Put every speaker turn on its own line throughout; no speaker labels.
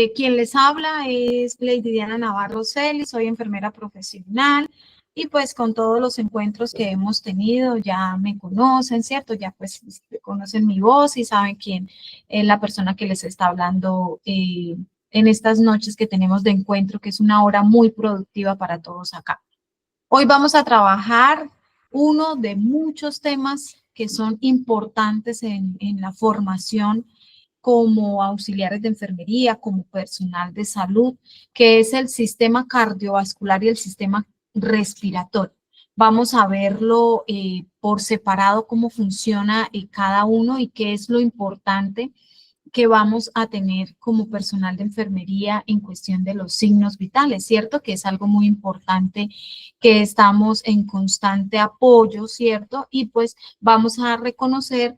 Quien les habla es Lady Diana Navarro Celi, soy enfermera profesional y pues con todos los encuentros que hemos tenido ya me conocen, ¿cierto? Ya pues conocen mi voz y saben quién es la persona que les está hablando en estas noches que tenemos de encuentro, que es una hora muy productiva para todos acá. Hoy vamos a trabajar uno de muchos temas que son importantes en la formación como auxiliares de enfermería, como personal de salud, que es el sistema cardiovascular y el sistema respiratorio. Vamos a verlo por separado, cómo funciona cada uno y qué es lo importante que vamos a tener como personal de enfermería en cuestión de los signos vitales, ¿cierto? Que es algo muy importante, que estamos en constante apoyo, ¿cierto? Y pues vamos a reconocer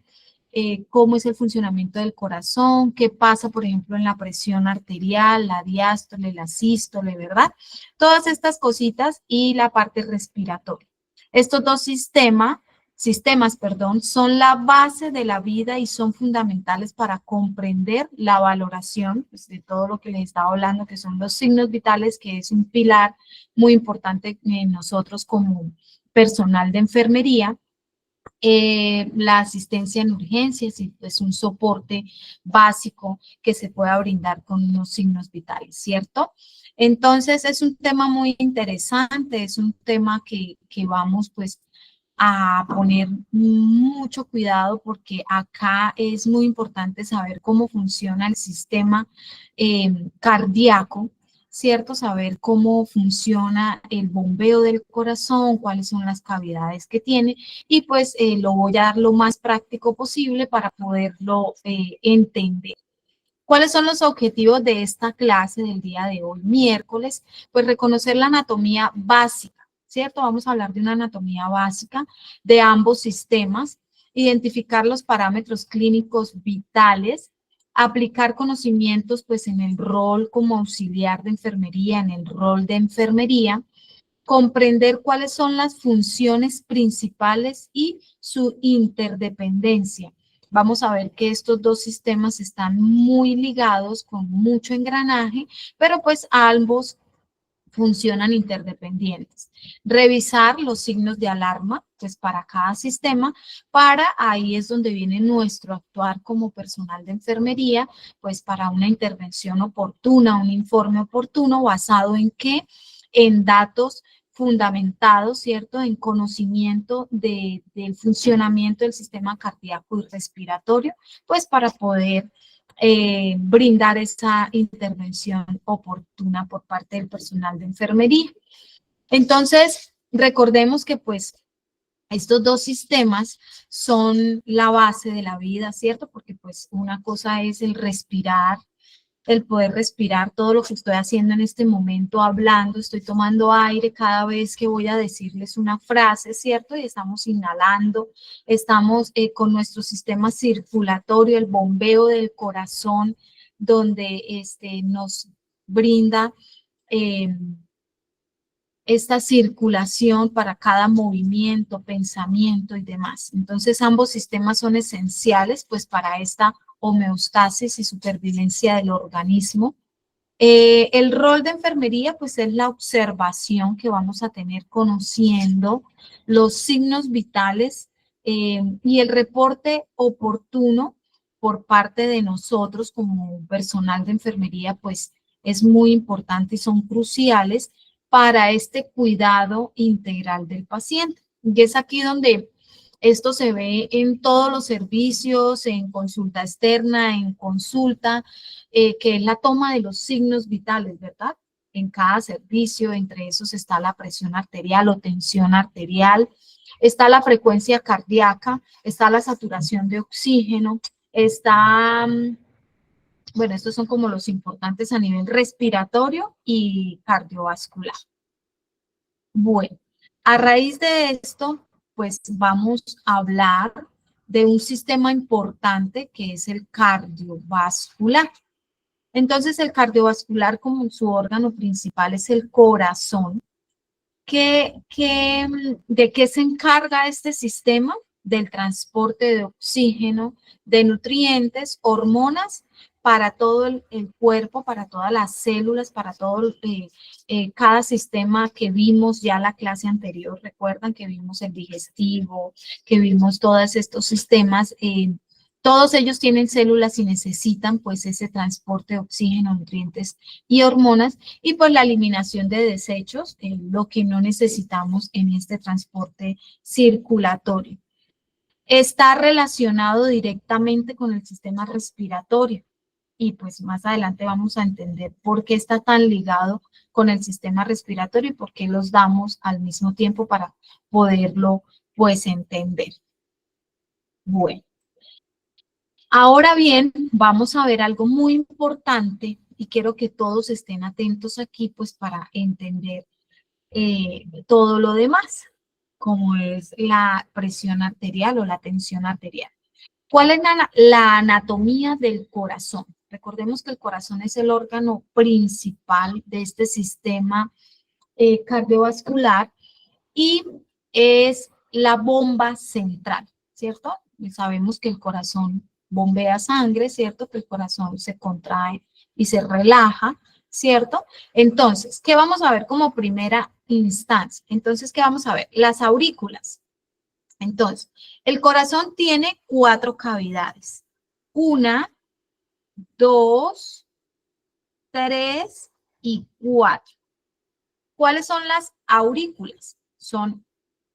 cómo es el funcionamiento del corazón, qué pasa, por ejemplo, en la presión arterial, la diástole, la sístole, ¿verdad? Todas estas cositas y la parte respiratoria. Estos dos sistemas, son la base de la vida y son fundamentales para comprender la valoración pues, de todo lo que les estaba hablando, que son los signos vitales, que es un pilar muy importante en nosotros como personal de enfermería. La asistencia en urgencias y pues un soporte básico que se pueda brindar con unos signos vitales, ¿cierto? Entonces es un tema muy interesante, es un tema que vamos pues a poner mucho cuidado porque acá es muy importante saber cómo funciona el sistema cardíaco, ¿cierto? Saber cómo funciona el bombeo del corazón, cuáles son las cavidades que tiene y pues lo voy a dar lo más práctico posible para poderlo entender. ¿Cuáles son los objetivos de esta clase del día de hoy, miércoles? Pues reconocer la anatomía básica, ¿cierto? Vamos a hablar de una anatomía básica de ambos sistemas, identificar los parámetros clínicos vitales, aplicar conocimientos pues en el rol como auxiliar de enfermería, en el rol de enfermería, comprender cuáles son las funciones principales y su interdependencia. Vamos a ver que estos dos sistemas están muy ligados con mucho engranaje, pero pues ambos funcionan interdependientes. Revisar los signos de alarma, pues para cada sistema, ahí es donde viene nuestro actuar como personal de enfermería, pues para una intervención oportuna, un informe oportuno, basado en qué, en datos fundamentados, ¿cierto? En conocimiento del funcionamiento del sistema cardíaco y respiratorio, pues para poder brindar esa intervención oportuna por parte del personal de enfermería. Entonces, recordemos que pues estos dos sistemas son la base de la vida, ¿cierto? Porque pues una cosa es el respirar, el poder respirar, todo lo que estoy haciendo en este momento, hablando, estoy tomando aire cada vez que voy a decirles una frase, ¿cierto? Y estamos inhalando, estamos con nuestro sistema circulatorio, el bombeo del corazón, donde nos brinda esta circulación para cada movimiento, pensamiento y demás. Entonces, ambos sistemas son esenciales, pues, para esta homeostasis y supervivencia del organismo. El rol de enfermería, pues, es la observación que vamos a tener conociendo los signos vitales y el reporte oportuno por parte de nosotros como personal de enfermería, pues, es muy importante y son cruciales para este cuidado integral del paciente. Y es aquí donde esto se ve en todos los servicios, en consulta externa, en consulta, que es la toma de los signos vitales, ¿verdad? En cada servicio, entre esos está la presión arterial o tensión arterial, está la frecuencia cardíaca, está la saturación de oxígeno, está, bueno, estos son como los importantes a nivel respiratorio y cardiovascular. Bueno, a raíz de esto, pues vamos a hablar de un sistema importante que es el cardiovascular. Entonces, el cardiovascular como su órgano principal es el corazón. ¿De qué se encarga este sistema? Del transporte de oxígeno, de nutrientes, hormonas, para todo el cuerpo, para todas las células, para todo cada sistema que vimos ya la clase anterior. Recuerdan que vimos el digestivo, que vimos todos estos sistemas. Todos ellos tienen células y necesitan pues ese transporte de oxígeno, nutrientes y hormonas, y pues la eliminación de desechos, lo que no necesitamos en este transporte circulatorio. Está relacionado directamente con el sistema respiratorio y pues más adelante vamos a entender por qué está tan ligado con el sistema respiratorio y por qué los damos al mismo tiempo para poderlo pues entender. Bueno, ahora bien, vamos a ver algo muy importante y quiero que todos estén atentos aquí pues para entender todo lo demás, como es la presión arterial o la tensión arterial. ¿Cuál es la anatomía del corazón? Recordemos que el corazón es el órgano principal de este sistema cardiovascular y es la bomba central, ¿cierto? Y sabemos que el corazón bombea sangre, ¿cierto? Que el corazón se contrae y se relaja, ¿cierto? Entonces, ¿qué vamos a ver como primera instancia? Entonces, ¿qué vamos a ver? Las aurículas. Entonces, el corazón tiene 4 cavidades. 1, 2, 3 y 4. ¿Cuáles son las aurículas? Son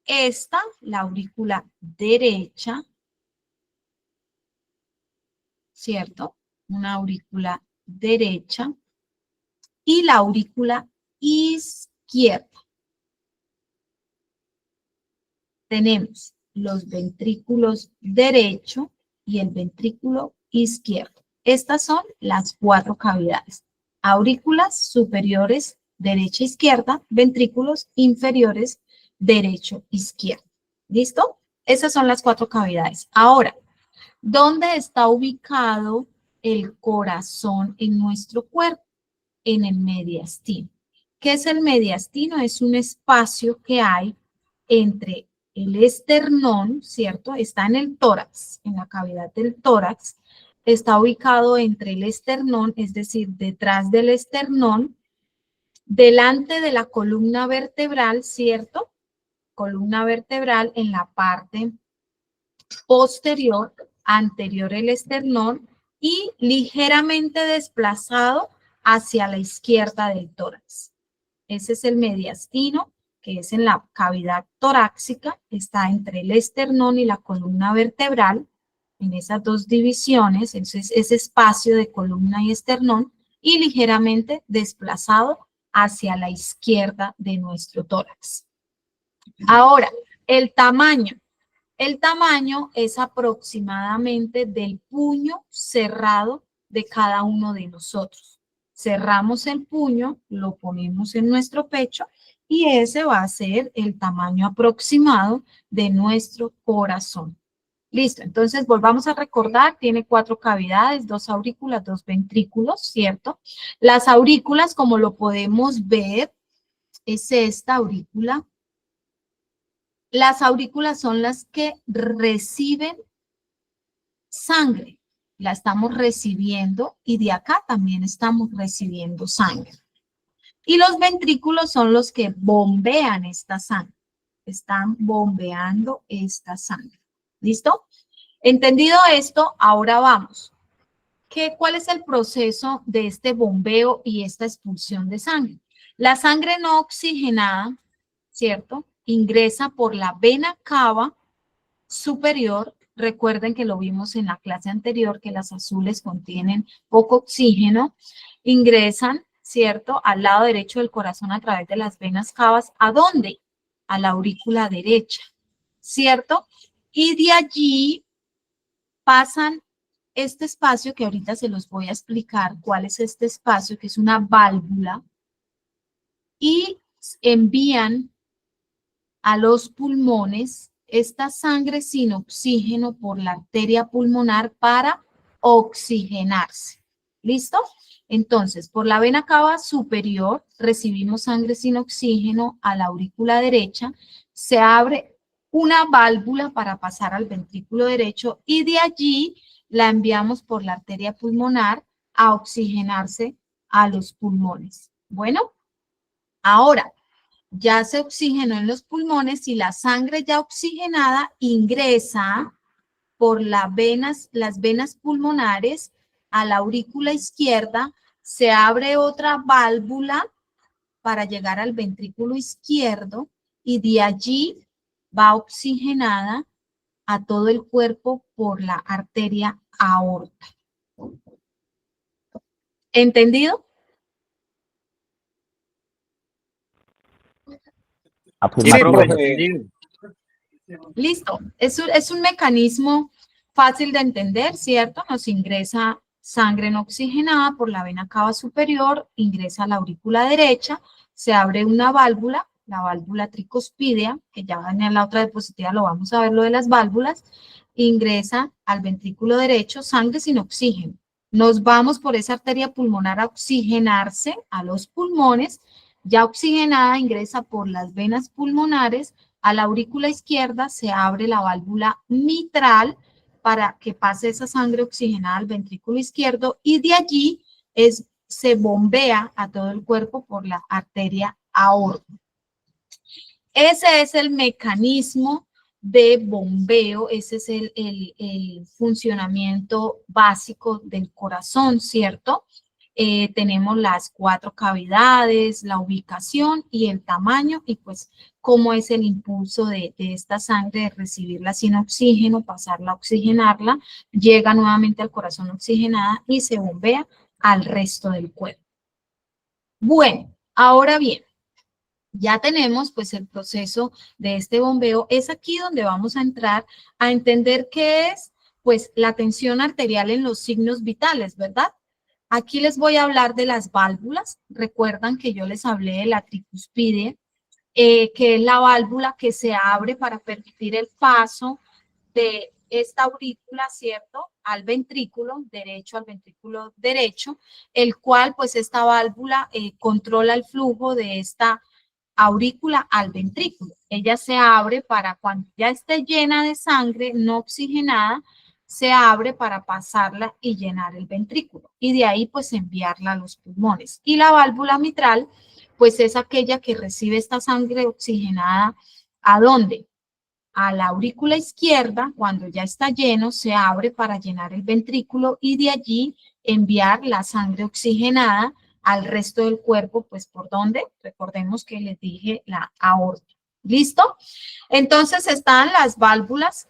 esta, la aurícula derecha, ¿cierto? Una aurícula derecha y la aurícula izquierda. Tenemos los ventrículos derecho y el ventrículo izquierdo. Estas son las 4 cavidades. Aurículas superiores derecha e izquierda, ventrículos inferiores derecho e izquierdo. ¿Listo? Esas son las 4 cavidades. Ahora, ¿dónde está ubicado el corazón en nuestro cuerpo? En el mediastino. ¿Qué es el mediastino? Es un espacio que hay entre el esternón, ¿cierto? Está en el tórax, en la cavidad del tórax. Está ubicado entre el esternón, es decir, detrás del esternón, delante de la columna vertebral, ¿cierto? Columna vertebral en la parte posterior, anterior el esternón y ligeramente desplazado hacia la izquierda del tórax. Ese es el mediastino, que es en la cavidad torácica, está entre el esternón y la columna vertebral, en esas 2 divisiones, ese espacio de columna y esternón, y ligeramente desplazado hacia la izquierda de nuestro tórax. Ahora, el tamaño. El tamaño es aproximadamente del puño cerrado de cada uno de nosotros. Cerramos el puño, lo ponemos en nuestro pecho y ese va a ser el tamaño aproximado de nuestro corazón. Listo, entonces volvamos a recordar, tiene 4 cavidades, 2 aurículas, 2 ventrículos, ¿cierto? Las aurículas, como lo podemos ver, es esta aurícula. Las aurículas son las que reciben sangre, la estamos recibiendo y de acá también estamos recibiendo sangre. Y los ventrículos son los que bombean esta sangre, están bombeando esta sangre. ¿Listo? Entendido esto, ahora vamos. ¿Cuál es el proceso de este bombeo y esta expulsión de sangre? La sangre no oxigenada, ¿cierto? Ingresa por la vena cava superior. Recuerden que lo vimos en la clase anterior, que las azules contienen poco oxígeno. Ingresan, ¿cierto? Al lado derecho del corazón a través de las venas cavas. ¿A dónde? A la aurícula derecha, ¿cierto? Y de allí pasan este espacio que ahorita se los voy a explicar cuál es este espacio, que es una válvula, y envían a los pulmones esta sangre sin oxígeno por la arteria pulmonar para oxigenarse. ¿Listo? Entonces, por la vena cava superior recibimos sangre sin oxígeno a la aurícula derecha, se abre una válvula para pasar al ventrículo derecho y de allí la enviamos por la arteria pulmonar a oxigenarse a los pulmones. Bueno, ahora ya se oxigenó en los pulmones y la sangre ya oxigenada ingresa por las venas pulmonares a la aurícula izquierda, se abre otra válvula para llegar al ventrículo izquierdo y de allí va oxigenada a todo el cuerpo por la arteria aorta. ¿Entendido?
Sí, profe,
Listo. Es un mecanismo fácil de entender, ¿cierto? Nos ingresa sangre no oxigenada por la vena cava superior, ingresa a la aurícula derecha, se abre una válvula, la válvula tricuspidea, que ya en la otra diapositiva lo vamos a ver, lo de las válvulas, ingresa al ventrículo derecho sangre sin oxígeno. Nos vamos por esa arteria pulmonar a oxigenarse a los pulmones, ya oxigenada ingresa por las venas pulmonares a la aurícula izquierda, se abre la válvula mitral para que pase esa sangre oxigenada al ventrículo izquierdo y de allí se bombea a todo el cuerpo por la arteria aorta. Ese es el mecanismo de bombeo, ese es el funcionamiento básico del corazón, ¿cierto? Tenemos las 4 cavidades, la ubicación y el tamaño y pues cómo es el impulso de esta sangre de recibirla sin oxígeno, pasarla a oxigenarla, llega nuevamente al corazón oxigenada y se bombea al resto del cuerpo. Bueno, ahora bien, ya tenemos pues el proceso de este bombeo. Es aquí donde vamos a entrar a entender qué es pues la tensión arterial en los signos vitales, ¿verdad? Aquí les voy a hablar de las válvulas. Recuerdan que yo les hablé de la tricuspide, que es la válvula que se abre para permitir el paso de esta aurícula, ¿cierto? Al ventrículo derecho, el cual pues esta válvula controla el flujo de esta aurícula al ventrículo. Ella se abre para cuando ya esté llena de sangre no oxigenada, se abre para pasarla y llenar el ventrículo y de ahí pues enviarla a los pulmones. Y la válvula mitral pues es aquella que recibe esta sangre oxigenada, ¿a dónde? A la aurícula izquierda, cuando ya está lleno, se abre para llenar el ventrículo y de allí enviar la sangre oxigenada al resto del cuerpo, pues ¿por dónde? Recordemos que les dije la aorta. ¿Listo? Entonces están las válvulas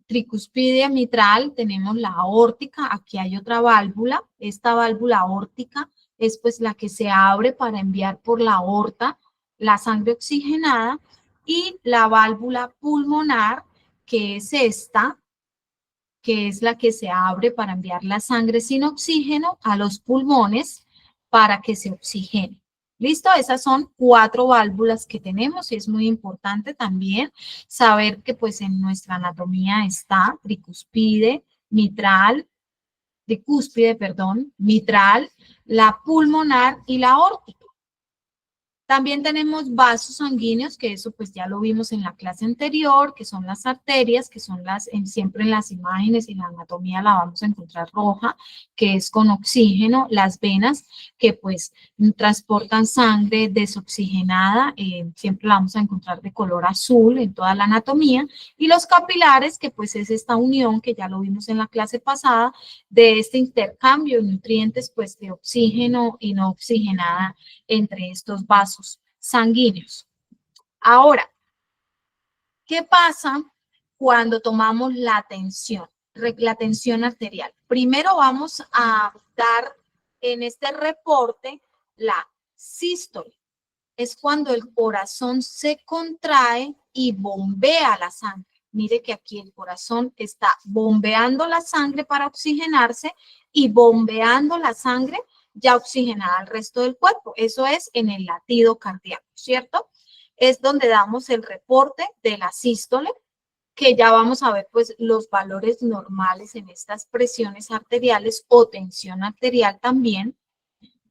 tricuspidea mitral, tenemos la aórtica, aquí hay otra válvula, esta válvula aórtica es pues la que se abre para enviar por la aorta la sangre oxigenada y la válvula pulmonar, que es esta, que es la que se abre para enviar la sangre sin oxígeno a los pulmones para que se oxigene. ¿Listo? Esas son 4 válvulas que tenemos y es muy importante también saber que pues en nuestra anatomía está tricúspide, mitral, la pulmonar y la aórtica. También tenemos vasos sanguíneos, que eso pues ya lo vimos en la clase anterior, que son las arterias, que son siempre en las imágenes y en la anatomía la vamos a encontrar roja, que es con oxígeno, las venas, que pues transportan sangre desoxigenada, siempre la vamos a encontrar de color azul en toda la anatomía, y los capilares, que pues es esta unión, que ya lo vimos en la clase pasada, de este intercambio de nutrientes pues de oxígeno y no oxigenada entre estos vasos sanguíneos. Ahora, ¿qué pasa cuando tomamos la tensión arterial? Primero vamos a dar en este reporte la sístole. Es cuando el corazón se contrae y bombea la sangre. Mire que aquí el corazón está bombeando la sangre para oxigenarse y bombeando la sangre ya oxigenada al resto del cuerpo. Eso es en el latido cardíaco, ¿cierto? Es donde damos el reporte de la sístole, que ya vamos a ver pues los valores normales en estas presiones arteriales o tensión arterial también.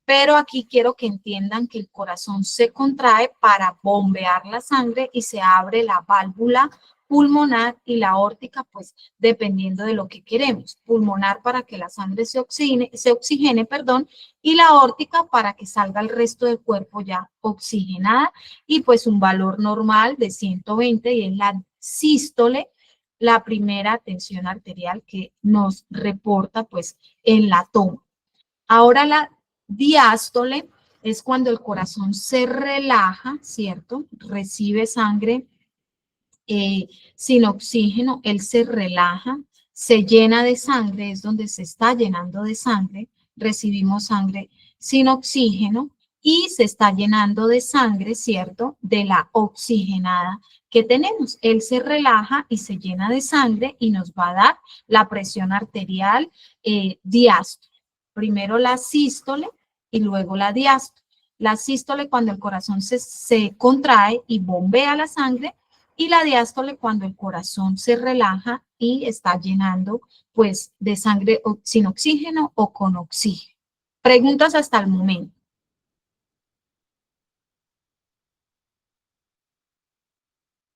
Pero aquí quiero que entiendan que el corazón se contrae para bombear la sangre y se abre la válvula pulmonar y la aórtica, pues dependiendo de lo que queremos. Pulmonar para que la sangre se oxigene, perdón, y la aórtica para que salga el resto del cuerpo ya oxigenada y pues un valor normal de 120 y es la sístole, la primera tensión arterial que nos reporta pues en la toma. Ahora la diástole es cuando el corazón se relaja, ¿cierto? Recibe sangre sin oxígeno, él se relaja, se llena de sangre, es donde se está llenando de sangre, recibimos sangre sin oxígeno y se está llenando de sangre, ¿cierto? De la oxigenada que tenemos. Él se relaja y se llena de sangre y nos va a dar la presión arterial diástole. Primero la sístole y luego la diástole. La sístole cuando el corazón se contrae y bombea la sangre y la diástole cuando el corazón se relaja y está llenando pues de sangre sin oxígeno o con oxígeno. Preguntas hasta el momento.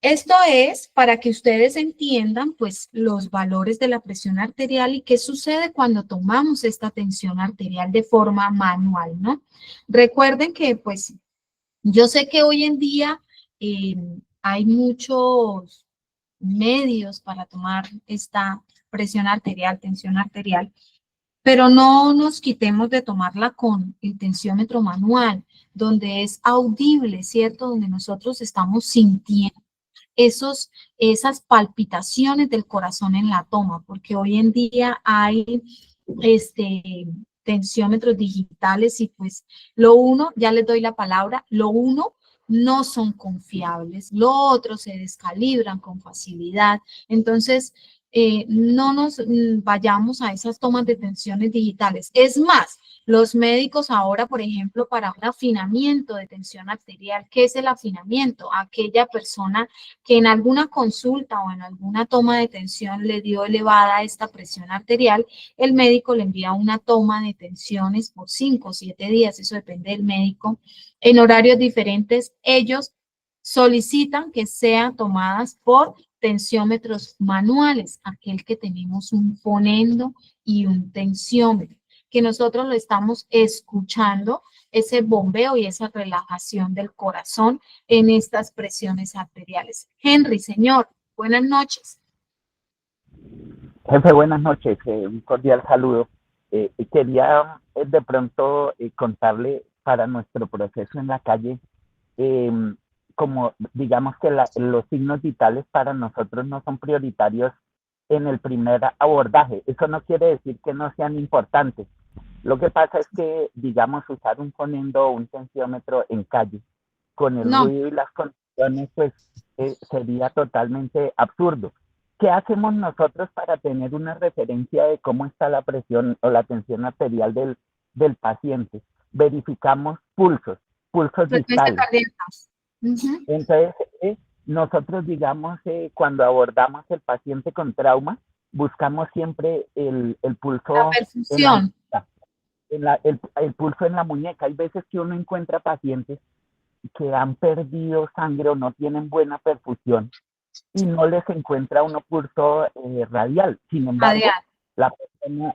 Esto es para que ustedes entiendan pues los valores de la presión arterial y qué sucede cuando tomamos esta tensión arterial de forma manual, ¿no? Recuerden que pues yo sé que hoy en día hay muchos medios para tomar esta presión arterial, tensión arterial, pero no nos quitemos de tomarla con el tensiómetro manual, donde es audible, ¿cierto? Donde nosotros estamos sintiendo esas palpitaciones del corazón en la toma, porque hoy en día hay tensiómetros digitales y pues lo uno, ya les doy la palabra, lo uno no son confiables, lo otro se descalibran con facilidad. Entonces, no nos vayamos a esas tomas de tensiones digitales. Es más, los médicos ahora, por ejemplo, para un afinamiento de tensión arterial, ¿qué es el afinamiento? Aquella persona que en alguna consulta o en alguna toma de tensión le dio elevada esta presión arterial, el médico le envía una toma de tensiones por 5 o 7 días, eso depende del médico, en horarios diferentes. Ellos solicitan que sean tomadas por tensiómetros manuales, aquel que tenemos un fonendo y un tensiómetro, que nosotros lo estamos escuchando, ese bombeo y esa relajación del corazón en estas presiones arteriales. Henry, señor, buenas noches.
Jefe, buenas noches. Un cordial saludo. Quería de pronto contarle para nuestro proceso en la calle, eh, como digamos que los signos vitales para nosotros no son prioritarios en el primer abordaje. Eso no quiere decir que no sean importantes. Lo que pasa es que, digamos, usar un fonendo o un tensiómetro en calle con el ruido y las condiciones, pues sería totalmente absurdo. ¿Qué hacemos nosotros para tener una referencia de cómo está la presión o la tensión arterial del paciente? Verificamos pulsos distales. Entonces, nosotros, digamos, cuando abordamos el paciente con trauma, buscamos siempre el pulso.
La perfusión.
El pulso en la muñeca. Hay veces que uno encuentra pacientes que han perdido sangre o no tienen buena perfusión y no les encuentra uno pulso radial. Sin embargo,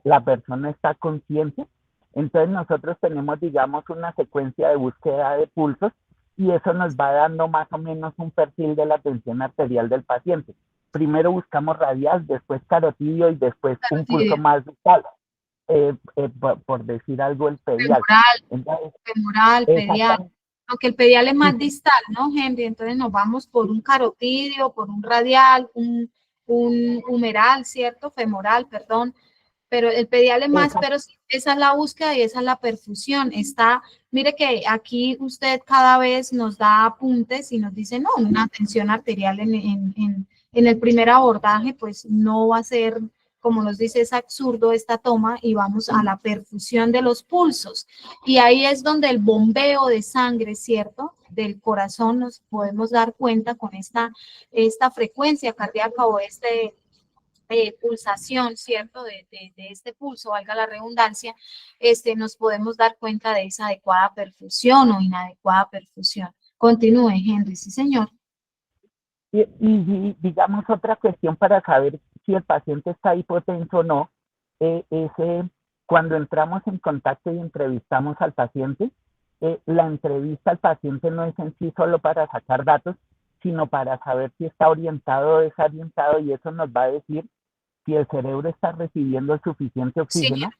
la persona está consciente. Entonces nosotros tenemos, digamos, una secuencia de búsqueda de pulsos y eso nos va dando más o menos un perfil de la tensión arterial del paciente. Primero buscamos radial, después carotidio y después un pulso más vital. Por decir algo, el pedial.
Femoral, pedial. Aunque el pedial es más distal, ¿no, Henry? Entonces nos vamos por un carotidio, por un radial, un humeral, ¿cierto? Femoral, perdón. Pero el pedial es más, pero sí, esa es la búsqueda y esa es la perfusión. Mire que aquí usted cada vez nos da apuntes y nos dice, no, una tensión arterial en el primer abordaje, pues no va a ser, como nos dice, es absurdo esta toma y vamos a la perfusión de los pulsos. Y ahí es donde el bombeo de sangre, ¿cierto? Del corazón nos podemos dar cuenta con esta frecuencia cardíaca o pulsación, ¿cierto? De este pulso, valga la redundancia, nos podemos dar cuenta de esa adecuada perfusión o inadecuada perfusión. Continúe, Henry, sí, señor.
Digamos otra cuestión para saber si el paciente está hipotenso o no, cuando entramos en contacto y entrevistamos al paciente, la entrevista al paciente no es en sí solo para sacar datos, sino para saber si está orientado o desorientado, y eso nos va a decir si el cerebro está recibiendo el suficiente
Sí.
oxígeno,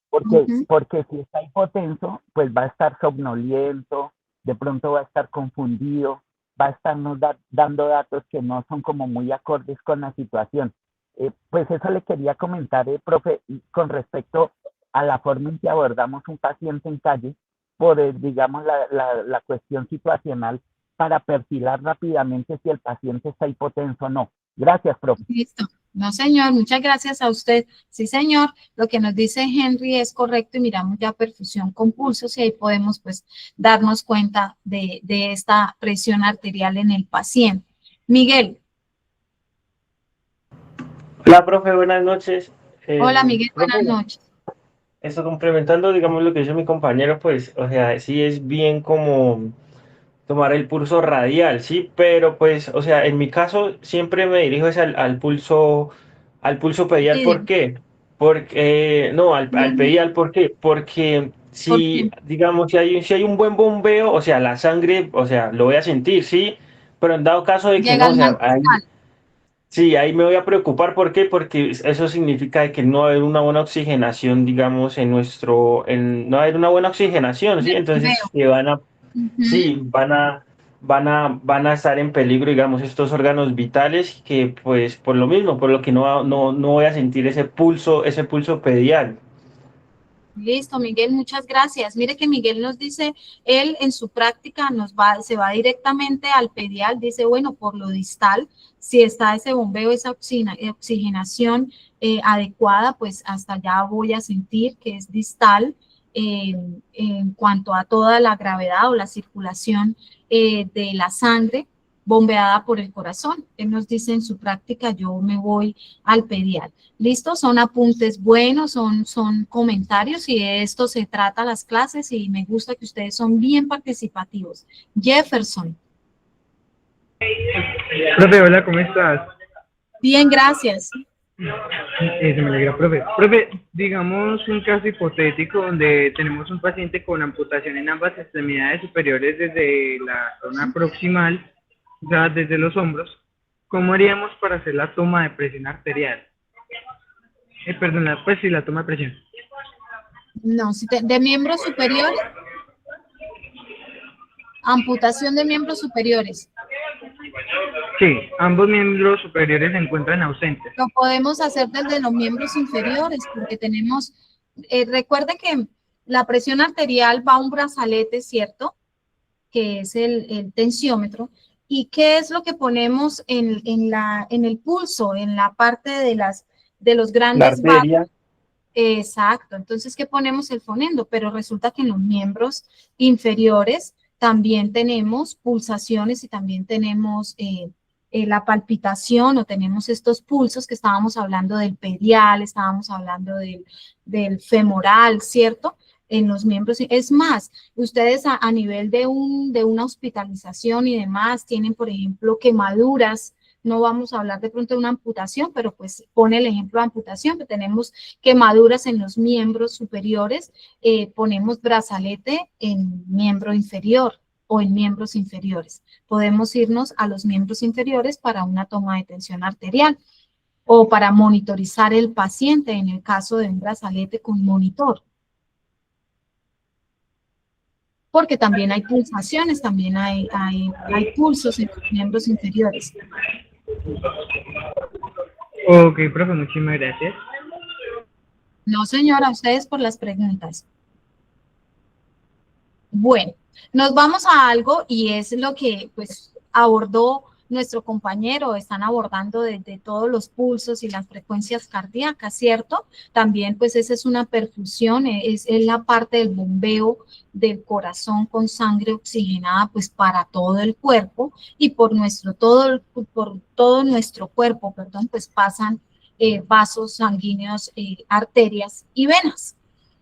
porque si está hipotenso, pues va a estar somnoliento, de pronto va a estar confundido, va a estarnos dando datos que no son como muy acordes con la situación. Pues eso le quería comentar, profe, con respecto a la forma en que abordamos un paciente en calle, por, digamos, la cuestión situacional, para perfilar rápidamente si el paciente está hipotenso o no. Gracias, profe.
Listo. No, señor, muchas gracias a usted. Sí, señor, lo que nos dice Henry es correcto y miramos ya perfusión con pulsos y ahí podemos pues darnos cuenta de esta presión arterial en el paciente. Miguel.
Hola, profe, buenas noches.
Hola, Miguel,
Profe,
buenas noches.
esto complementando, digamos, lo que dice mi compañero, pues, o sea, sí es bien como tomar el pulso radial, sí, pero pues, o sea, en mi caso siempre me dirijo es al pulso pedial. ¿Por
Pide.
qué? Porque, no, al
Ujú.
pedial, ¿por qué? Porque
¿Por
si,
qué?
digamos, si hay un buen bombeo, o sea, la sangre, o sea, lo voy a sentir, sí, pero en dado caso de que
Llega
no, o
al
sea,
mangual.
sí, ahí me voy a preocupar. ¿Por qué? Porque eso significa de que no va a haber una buena oxigenación, digamos, no va a haber una buena oxigenación, ¿sí?
Del
Entonces,
bombeo. Ujú.
sí, van a estar en peligro, digamos, estos órganos vitales que, pues, por lo mismo, por lo que no voy a sentir ese pulso pedial.
Listo, Miguel, muchas gracias. Mire que Miguel nos dice, él en su práctica se va directamente al pedial, dice, bueno, por lo distal, si está ese bombeo, esa oxigenación adecuada, pues hasta allá voy a sentir que es distal en cuanto a toda la gravedad o la circulación de la sangre bombeada por el corazón. Él nos dice en su práctica, yo me voy al pedial. ¿Listo? Son apuntes buenos, son comentarios y de esto se trata las clases y me gusta que ustedes son bien participativos. Jefferson.
Profe, hola, ¿cómo estás?
Bien, gracias.
Se me alegra, profe. Profe, digamos un caso hipotético donde tenemos un paciente con amputación en ambas extremidades superiores desde la zona proximal, o sea, desde los hombros. ¿Cómo haríamos para hacer la toma de presión arterial? Perdona, pues sí, la toma de presión.
No, si de miembros superiores, amputación de miembros superiores.
Sí, ambos miembros superiores se encuentran ausentes.
Lo podemos hacer desde los miembros inferiores porque tenemos, recuerde que la presión arterial va a un brazalete, ¿cierto? Que es el tensiómetro. ¿Y qué es lo que ponemos en el pulso, en la parte de los
La
grandes vasos?
arteria.
Exacto. Entonces, ¿qué ponemos? El fonendo, pero resulta que en los miembros inferiores también tenemos pulsaciones y también tenemos la palpitación o tenemos estos pulsos que estábamos hablando del pedial, estábamos hablando del femoral, ¿cierto? En los miembros. Es más, ustedes a nivel de una hospitalización y demás tienen, por ejemplo, quemaduras. No vamos a hablar de pronto de una amputación, pero pues pone el ejemplo de amputación, que tenemos quemaduras en los miembros superiores, ponemos brazalete en miembro inferior o en miembros inferiores. Podemos irnos a los miembros inferiores para una toma de tensión arterial o para monitorizar el paciente en el caso de un brazalete con monitor. Porque también hay pulsaciones, también hay pulsos en los miembros inferiores.
Ok, profe, muchísimas gracias.
No, señora, a ustedes por las preguntas. Bueno, nos vamos a algo y es lo que pues abordó nuestro compañero, están abordando desde todos los pulsos y las frecuencias cardíacas, ¿cierto? También pues esa es una perfusión, es la parte del bombeo del corazón con sangre oxigenada pues para todo el cuerpo y por todo nuestro cuerpo, perdón, pues pasan vasos sanguíneos, arterias y venas.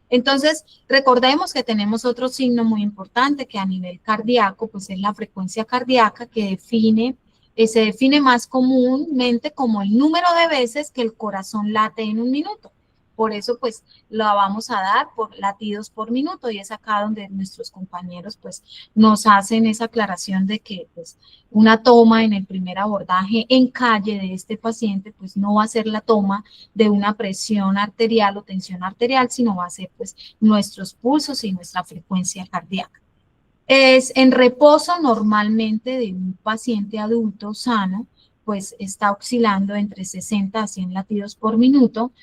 Entonces, recordemos que tenemos otro signo muy importante que a nivel cardíaco, pues es la frecuencia cardíaca que define Se define más comúnmente como el número de veces que el corazón late en un minuto. Por eso, pues, la vamos a dar por latidos por minuto, y es acá donde nuestros compañeros, pues, nos hacen esa aclaración de que, pues, una toma en el primer abordaje en calle de este paciente, pues, no va a ser la toma de una presión arterial o tensión arterial, sino va a ser, pues, nuestros pulsos y nuestra frecuencia cardíaca. Es en reposo normalmente de un paciente adulto sano, pues está oscilando entre 60 a 100 latidos por minuto.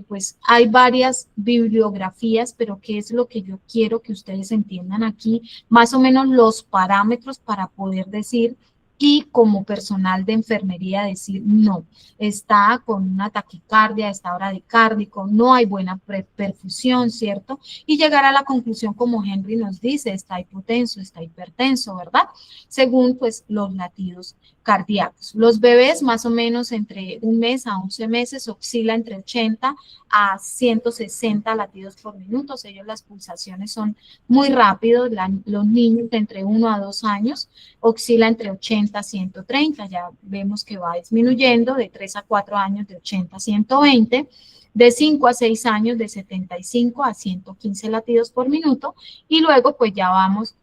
Pues hay varias bibliografías, pero ¿qué es lo que yo quiero que ustedes entiendan aquí? Más o menos los parámetros para poder decir, y como personal de enfermería decir, no, está con una taquicardia, está bradicárdico, no hay buena perfusión, ¿cierto? Y llegar a la conclusión, como Henry nos dice, está hipotenso, está hipertenso, ¿verdad? Según, pues, los latidos cardíacos. Los bebés, más o menos entre 1 mes a 11 meses, oscila entre 80 a 160 latidos por minuto. Ellos, las pulsaciones son muy rápidos. Los niños de entre 1 a 2 años oscila entre 80 a 130. Ya vemos que va disminuyendo de 3 a 4 años de 80 a 120. De 5 a 6 años de 75 a 115 latidos por minuto, y luego pues ya vamos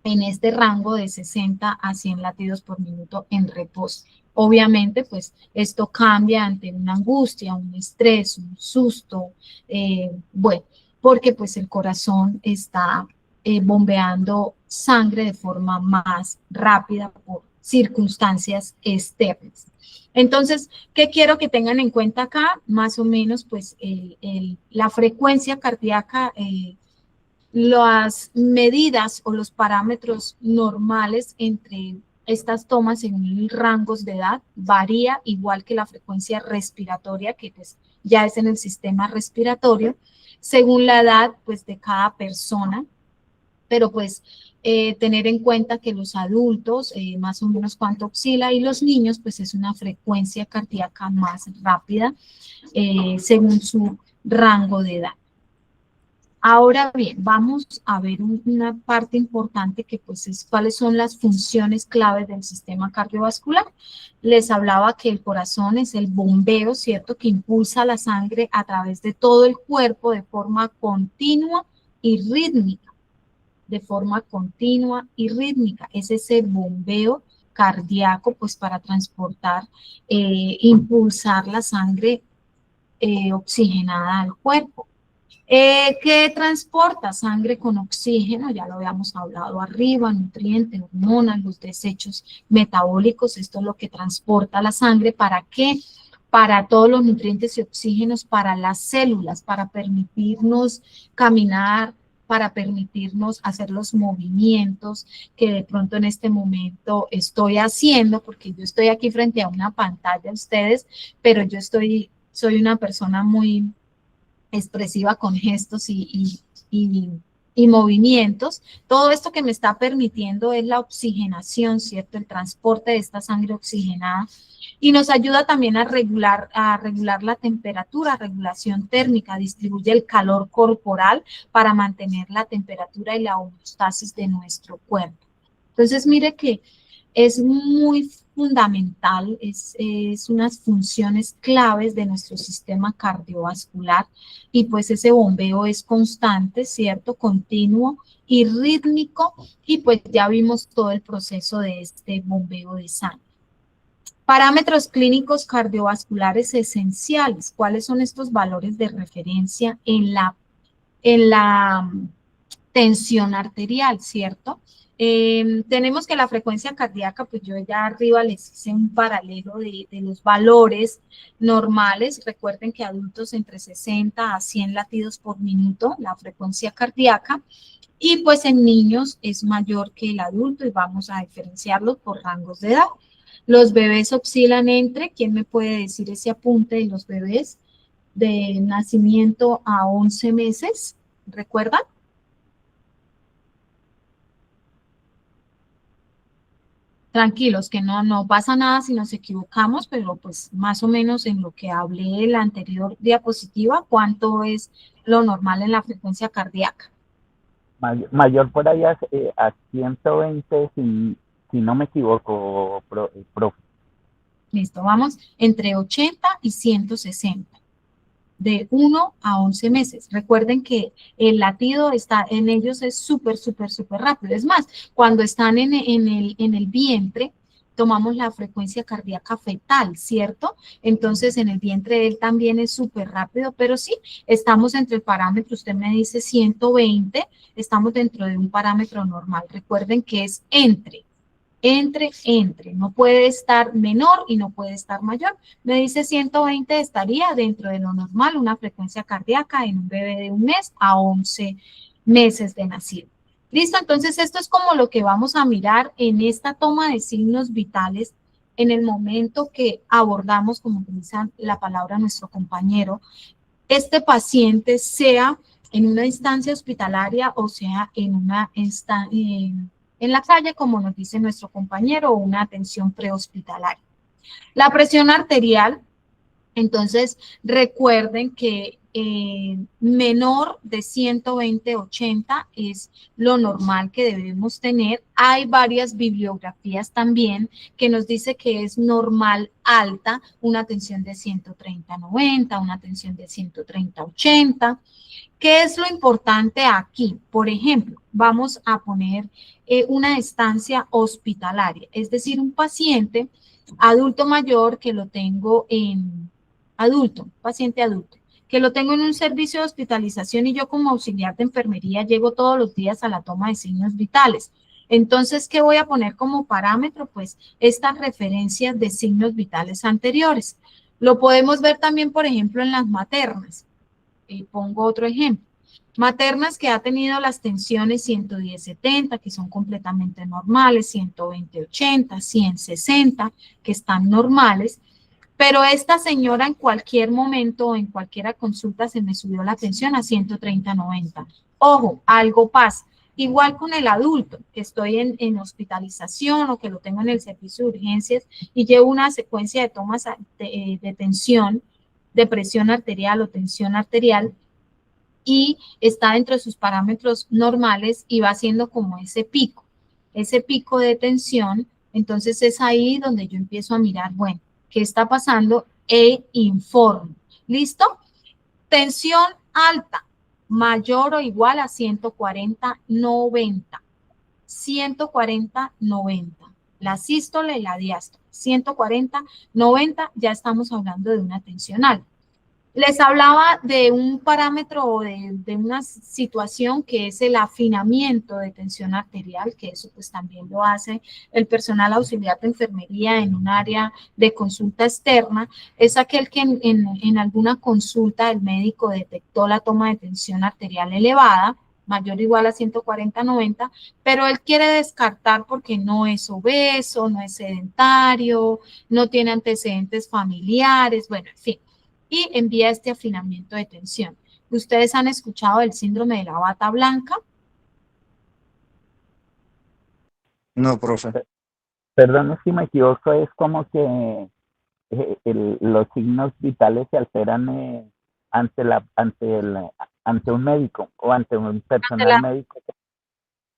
en este rango de 60 a 100 latidos por minuto en reposo. Obviamente, pues esto cambia ante una angustia, un estrés, un susto, bueno, porque pues el corazón está bombeando sangre de forma más rápida por circunstancias externas. Entonces, ¿qué quiero que tengan en cuenta acá? Más o menos, pues, la frecuencia cardíaca, las medidas o los parámetros normales entre estas tomas según rangos de edad varía, igual que la frecuencia respiratoria, que pues ya es en el sistema respiratorio, según la edad pues de cada persona. Pero pues tener en cuenta que los adultos más o menos cuánto oscila, y los niños pues es una frecuencia cardíaca más rápida según su rango de edad. Ahora bien, vamos a ver una parte importante que pues es cuáles son las funciones claves del sistema cardiovascular. Les hablaba que el corazón es el bombeo, ¿cierto?, que impulsa la sangre a través de todo el cuerpo de forma continua y rítmica. De forma continua y rítmica. Es ese bombeo cardíaco, pues para transportar, impulsar la sangre oxigenada al cuerpo. ¿Qué transporta? Sangre con oxígeno, ya lo habíamos hablado arriba, nutrientes, hormonas, los desechos metabólicos. Esto es lo que transporta la sangre. ¿Para qué? Para todos los nutrientes y oxígenos, para las células, para permitirnos caminar, para permitirnos hacer los movimientos que de pronto en este momento estoy haciendo, porque yo estoy aquí frente a una pantalla, ustedes, pero yo soy una persona muy expresiva con gestos y movimientos. Todo esto que me está permitiendo es la oxigenación, ¿cierto? El transporte de esta sangre oxigenada, y nos ayuda también a regular la temperatura, regulación térmica, distribuye el calor corporal para mantener la temperatura y la homeostasis de nuestro cuerpo. Entonces, mire que es muy fundamental, es unas funciones claves de nuestro sistema cardiovascular, y pues ese bombeo es constante, ¿cierto?, continuo y rítmico, y pues ya vimos todo el proceso de este bombeo de sangre. Parámetros clínicos cardiovasculares esenciales. ¿Cuáles son estos valores de referencia en la tensión arterial, cierto? Tenemos que la frecuencia cardíaca, pues yo ya arriba les hice un paralelo de los valores normales. Recuerden que adultos entre 60 a 100 latidos por minuto, la frecuencia cardíaca, y pues en niños es mayor que el adulto, y vamos a diferenciarlos por rangos de edad. Los bebés oscilan entre, ¿quién me puede decir ese apunte de los bebés de nacimiento a 11 meses? ¿Recuerdan? Tranquilos, que no pasa nada si nos equivocamos, pero pues más o menos en lo que hablé en la anterior diapositiva, ¿cuánto es lo normal en la frecuencia cardíaca?
Mayor por allá a 120, si no me equivoco, profe.
Listo, vamos entre 80 y 160. De 1 a 11 meses. Recuerden que el latido está en ellos es súper, súper, súper rápido. Es más, cuando están en el vientre, tomamos la frecuencia cardíaca fetal, ¿cierto? Entonces, en el vientre de él también es súper rápido, pero sí, estamos entre el parámetro, usted me dice 120, estamos dentro de un parámetro normal. Recuerden que es entre, no puede estar menor y no puede estar mayor. Me dice 120 estaría dentro de lo normal, una frecuencia cardíaca en un bebé de 1 mes a 11 meses de nacido. Listo, entonces esto es como lo que vamos a mirar en esta toma de signos vitales en el momento que abordamos, como utiliza la palabra nuestro compañero, este paciente sea en una instancia hospitalaria o sea en una en la calle, como nos dice nuestro compañero, o una atención prehospitalaria. La presión arterial, entonces recuerden que menor de 120/80 es lo normal que debemos tener. Hay varias bibliografías también que nos dice que es normal alta, una tensión de 130/90, una tensión de 130/80. ¿Qué es lo importante aquí? Por ejemplo, vamos a poner una estancia hospitalaria, es decir, un paciente adulto mayor que lo tengo paciente adulto, que lo tengo en un servicio de hospitalización y yo como auxiliar de enfermería llego todos los días a la toma de signos vitales. Entonces, ¿qué voy a poner como parámetro? Pues estas referencias de signos vitales anteriores. Lo podemos ver también, por ejemplo, en las maternas. Pongo otro ejemplo. Maternas que ha tenido las tensiones 110/70, que son completamente normales, 120/80, 100/60, que están normales, pero esta señora en cualquier momento o en cualquier consulta se me subió la tensión a 130/90. Ojo, algo pasa. Igual con el adulto, que estoy en hospitalización o que lo tengo en el servicio de urgencias y llevo una secuencia de tomas de tensión, de presión arterial o tensión arterial, y está dentro de sus parámetros normales y va haciendo como ese pico de tensión. Entonces es ahí donde yo empiezo a mirar, bueno, ¿qué está pasando? E informo. ¿Listo? Tensión alta, mayor o igual a 140/90. 140/90. La sístole y la diástole. 140/90, ya estamos hablando de una tensión alta. Les hablaba de un parámetro o de una situación que es el afinamiento de tensión arterial, que eso pues también lo hace el personal auxiliar de enfermería en un área de consulta externa. Es aquel que en alguna consulta el médico detectó la toma de tensión arterial elevada, mayor o igual a 140/90, pero él quiere descartar porque no es obeso, no es sedentario, no tiene antecedentes familiares, bueno, en fin, y envía este afinamiento de tensión. ¿Ustedes han escuchado del síndrome de la bata blanca?
No, profe.
Perdón si me equivoco, es como que los signos vitales se alteran ante un médico o ante un personal médico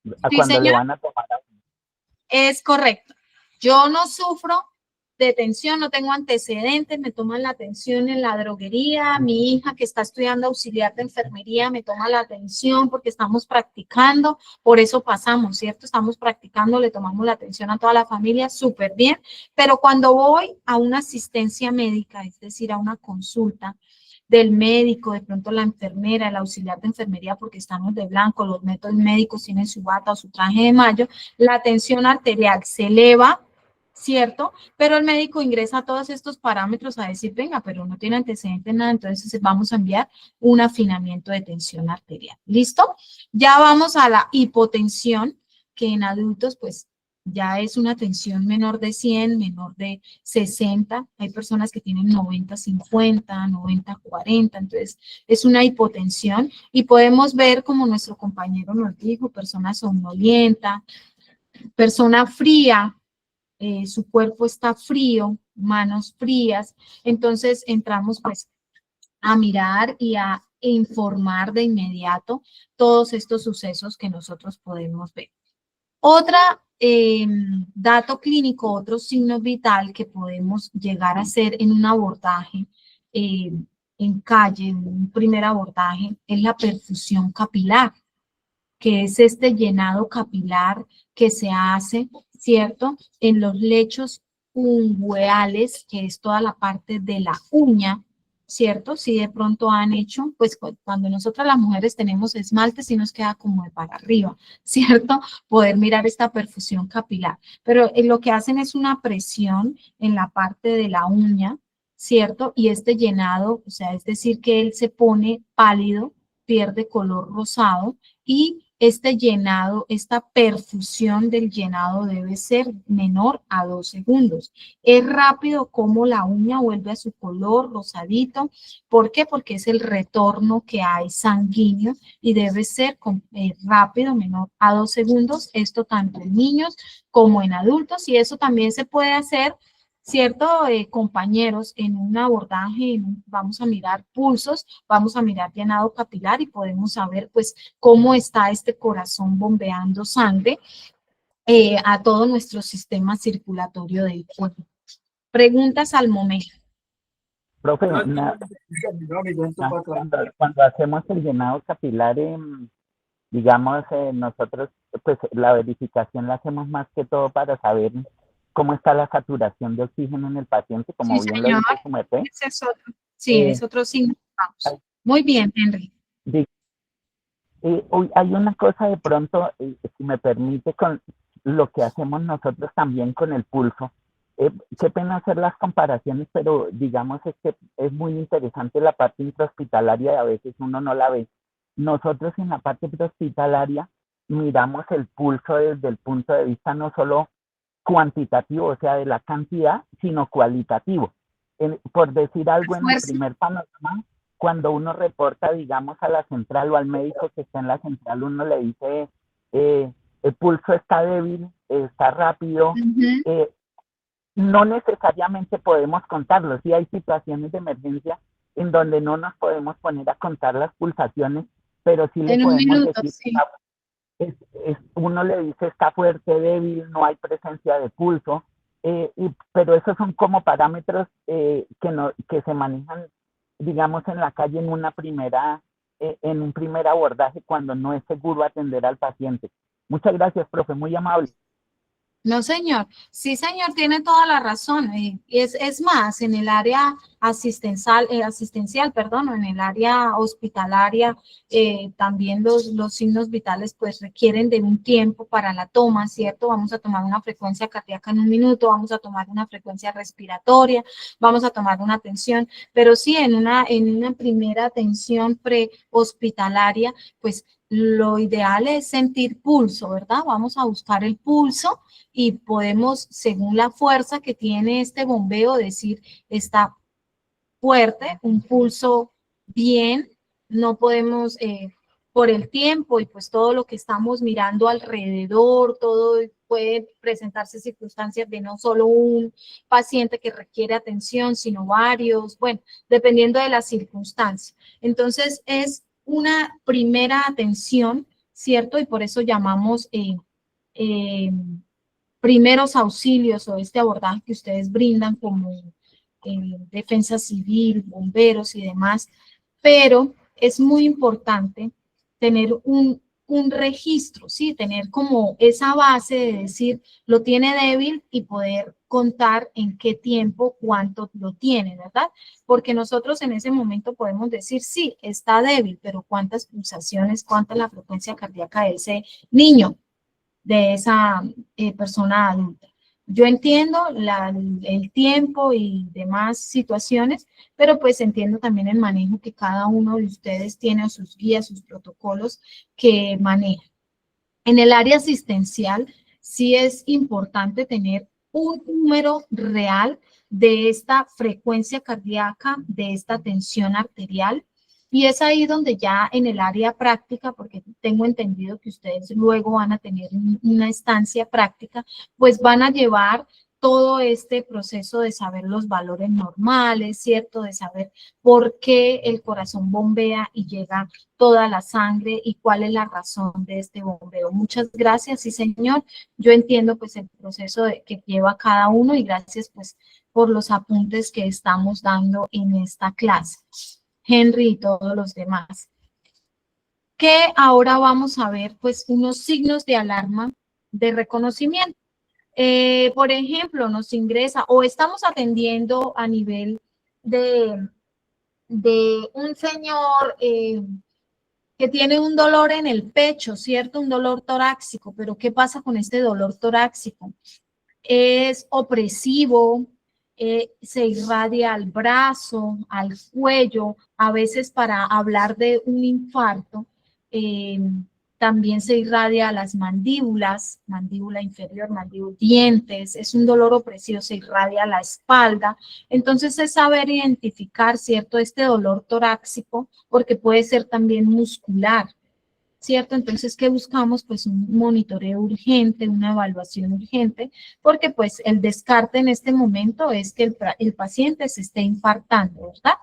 Sí,
cuando le
señor,
van a tomar.
es correcto. Yo no sufro de tensión, no tengo antecedentes, me toman la atención en la droguería, mi hija que está estudiando auxiliar de enfermería me toma la atención porque estamos practicando, por eso pasamos, ¿cierto? Estamos practicando, le tomamos la atención a toda la familia, súper bien, pero cuando voy a una asistencia médica, es decir, a una consulta del médico, de pronto la enfermera, el auxiliar de enfermería porque estamos de blanco, los métodos médicos tienen su bata o su traje de mayo, la tensión arterial se eleva, ¿cierto? Pero el médico ingresa todos estos parámetros a decir, venga, pero no tiene antecedentes nada, entonces vamos a enviar un afinamiento de tensión arterial. ¿Listo? Ya vamos a la hipotensión, que en adultos, pues, ya es una tensión menor de 100, menor de 60. Hay personas que tienen 90/50, 90/40, entonces es una hipotensión y podemos ver, como nuestro compañero nos dijo, persona somnolienta, persona fría, su cuerpo está frío, manos frías, entonces entramos pues a mirar y a informar de inmediato todos estos sucesos que nosotros podemos ver. Otra dato clínico, otro signo vital que podemos llegar a hacer en un abordaje en calle, en un primer abordaje, es la perfusión capilar, que es este llenado capilar que se hace, ¿cierto? En los lechos ungueales, que es toda la parte de la uña, ¿cierto? Si de pronto han hecho, pues cuando nosotras las mujeres tenemos esmalte, sí nos queda como de para arriba, ¿cierto? Poder mirar esta perfusión capilar. Pero lo que hacen es una presión en la parte de la uña, ¿cierto? Y este llenado, o sea, es decir, que él se pone pálido, pierde color rosado y este llenado, esta perfusión del llenado debe ser menor a 2 segundos. Es rápido como la uña vuelve a su color rosadito. ¿Por qué? Porque es el retorno que hay sanguíneo y debe ser rápido, menor a 2 segundos. Esto tanto en niños como en adultos, y eso también se puede hacer, ¿cierto? Compañeros, en un abordaje, vamos a mirar pulsos, vamos a mirar llenado capilar y podemos saber pues cómo está este corazón bombeando sangre a todo nuestro sistema circulatorio del cuerpo. Preguntas al momento.
Profe, cuando hacemos el llenado capilar, digamos, nosotros, pues la verificación la hacemos más que todo para saber cómo está la saturación de oxígeno en el paciente, como
Sí,
bien
señor.
lo dice su merced.
Ese es otro, sí, es otro signo. Vamos. Muy bien, Henry.
Hay una cosa de pronto, si me permite, con lo que hacemos nosotros también con el pulso. Qué pena hacer las comparaciones, pero digamos es que es muy interesante la parte intrahospitalaria y a veces uno no la ve. Nosotros en la parte intrahospitalaria miramos el pulso desde el punto de vista no solo cuantitativo, o sea, de la cantidad, sino cualitativo. Por decir algo, en el primer panorama, cuando uno reporta, digamos, a la central o al médico que está en la central, uno le dice, el pulso está débil, está rápido. No necesariamente podemos contarlo. Sí hay situaciones de emergencia en donde no nos podemos poner a contar las pulsaciones, pero sí le podemos decir, sí. Uno le dice está fuerte, débil, no hay presencia de pulso, pero esos son como parámetros que se manejan, digamos, en la calle en un primer abordaje cuando no es seguro atender al paciente. Muchas gracias, profe, muy amable.
No, señor. Sí, señor, tiene toda la razón. Es más, en el área asistencial, o en el área hospitalaria, también los signos vitales pues requieren de un tiempo para la toma, ¿cierto? Vamos a tomar una frecuencia cardíaca en 1 minuto, vamos a tomar una frecuencia respiratoria, vamos a tomar una tensión, pero sí en una primera atención prehospitalaria, pues lo ideal es sentir pulso, ¿verdad? Vamos a buscar el pulso y podemos, según la fuerza que tiene este bombeo, decir, está fuerte, un pulso bien, no podemos, por el tiempo y pues todo lo que estamos mirando alrededor, todo puede presentarse circunstancias de no solo un paciente que requiere atención, sino varios, bueno, dependiendo de las circunstancias. Entonces, es una primera atención, ¿cierto? Y por eso llamamos primeros auxilios o este abordaje que ustedes brindan como defensa civil, bomberos y demás, pero es muy importante tener un registro, ¿sí? Tener como esa base de decir, lo tiene débil y poder contar en qué tiempo, cuánto lo tiene, ¿verdad? Porque nosotros en ese momento podemos decir, sí, está débil, pero cuántas pulsaciones, cuánta es la frecuencia cardíaca de ese niño, de esa persona adulta. Yo entiendo el tiempo y demás situaciones, pero pues entiendo también el manejo que cada uno de ustedes tiene o sus guías, sus protocolos que manejan. En el área asistencial sí es importante tener un número real de esta frecuencia cardíaca, de esta tensión arterial, y es ahí donde ya en el área práctica, porque tengo entendido que ustedes luego van a tener una estancia práctica, pues van a llevar todo este proceso de saber los valores normales, ¿cierto? De saber por qué el corazón bombea y llega toda la sangre y cuál es la razón de este bombeo. Muchas gracias, sí señor. Yo entiendo pues el proceso que lleva cada uno y gracias pues por los apuntes que estamos dando en esta clase. Henry y todos los demás. Que ahora vamos a ver pues unos signos de alarma de reconocimiento. Por ejemplo, nos ingresa o estamos atendiendo a nivel de un señor que tiene un dolor en el pecho, ¿cierto? Un dolor torácico, pero ¿qué pasa con este dolor torácico? Es opresivo, se irradia al brazo, al cuello, a veces para hablar de un infarto, también se irradia a las mandíbulas, mandíbula inferior, mandíbula, dientes, es un dolor opresivo, se irradia a la espalda. Entonces es saber identificar, ¿cierto? Este dolor torácico, porque puede ser también muscular, ¿cierto? Entonces, ¿qué buscamos? Pues un monitoreo urgente, una evaluación urgente, porque pues el descarte en este momento es que el paciente se esté infartando, ¿verdad?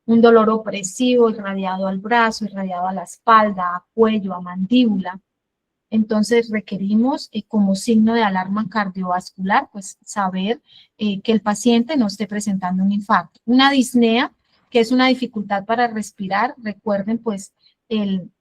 Un dolor opresivo, irradiado al brazo, irradiado a la espalda, a cuello, a mandíbula. Entonces requerimos como signo de alarma cardiovascular, pues saber que el paciente no esté presentando un infarto. Una disnea, que es una dificultad para respirar, recuerden pues el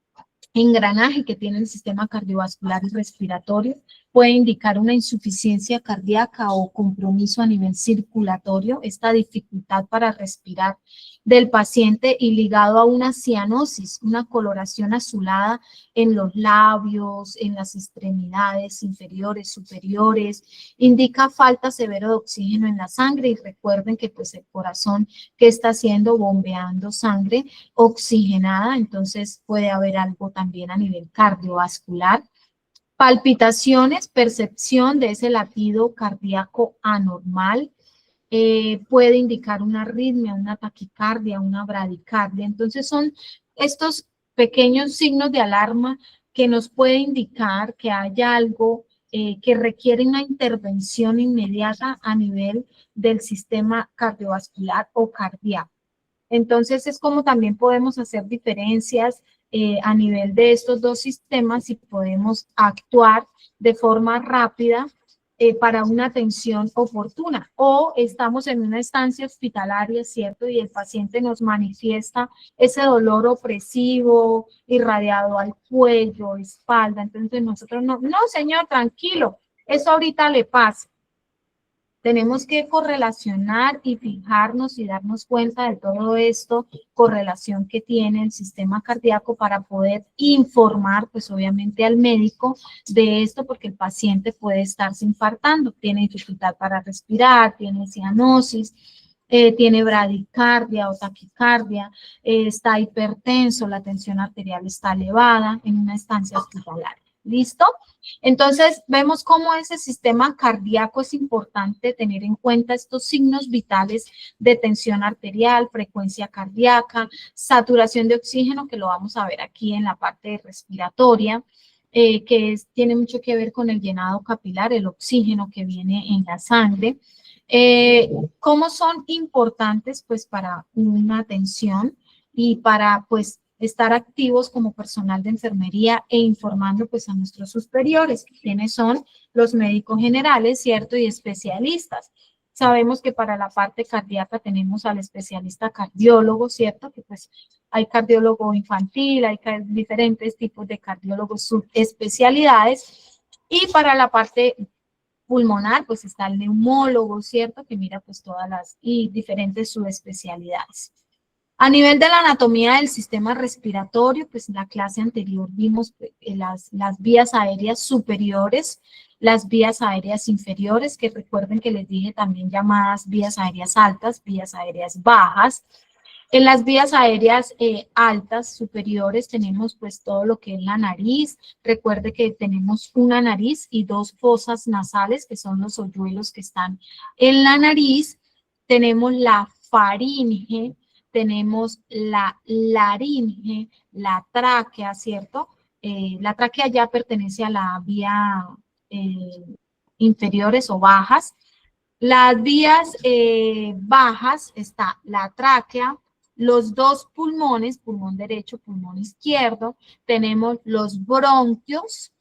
engranaje que tiene el sistema cardiovascular y respiratorio, puede indicar una insuficiencia cardíaca o compromiso a nivel circulatorio, esta dificultad para respirar del paciente y ligado a una cianosis, una coloración azulada en los labios, en las extremidades inferiores, superiores, indica falta severa de oxígeno en la sangre y recuerden que pues el corazón que está haciendo bombeando sangre oxigenada, entonces puede haber algo también a nivel cardiovascular. Palpitaciones, percepción de ese latido cardíaco anormal, puede indicar una arritmia, una taquicardia, una bradicardia. Entonces son estos pequeños signos de alarma que nos puede indicar que hay algo que requiere una intervención inmediata a nivel del sistema cardiovascular o cardíaco. Entonces es como también podemos hacer diferencias a nivel de estos dos sistemas y podemos actuar de forma rápida para una atención oportuna. O estamos en una estancia hospitalaria, ¿cierto? Y el paciente nos manifiesta ese dolor opresivo, irradiado al cuello, espalda. Entonces nosotros no, señor, tranquilo, eso ahorita le pasa. Tenemos que correlacionar y fijarnos y darnos cuenta de todo esto, correlación que tiene el sistema cardíaco para poder informar, pues obviamente al médico de esto, porque el paciente puede estarse infartando, tiene dificultad para respirar, tiene cianosis, tiene bradicardia o taquicardia, está hipertenso, la tensión arterial está elevada en una estancia hospitalaria. ¿Listo? Entonces, vemos cómo ese sistema cardíaco es importante tener en cuenta estos signos vitales de tensión arterial, frecuencia cardíaca, saturación de oxígeno, que lo vamos a ver aquí en la parte respiratoria, tiene mucho que ver con el llenado capilar, el oxígeno que viene en la sangre. ¿Cómo son importantes pues para una atención y para pues estar activos como personal de enfermería e informando pues a nuestros superiores, quienes son los médicos generales, ¿cierto? Y especialistas. Sabemos que para la parte cardíaca tenemos al especialista cardiólogo, ¿cierto? Que pues hay cardiólogo infantil, hay diferentes tipos de cardiólogos subespecialidades. Y para la parte pulmonar, pues está el neumólogo, ¿cierto? Que mira pues todas las y diferentes subespecialidades. A nivel de la anatomía del sistema respiratorio, pues en la clase anterior vimos las vías aéreas superiores, las vías aéreas inferiores, que recuerden que les dije también llamadas vías aéreas altas, vías aéreas bajas. En las vías aéreas altas, superiores, tenemos pues todo lo que es la nariz. Recuerde que tenemos una nariz y dos fosas nasales, que son los hoyuelos que están en la nariz. Tenemos la faringe, tenemos la laringe, la tráquea, ¿cierto? La tráquea ya pertenece a la vía inferiores o bajas. Las vías bajas está la tráquea, los dos pulmones, pulmón derecho, pulmón izquierdo, tenemos los bronquios,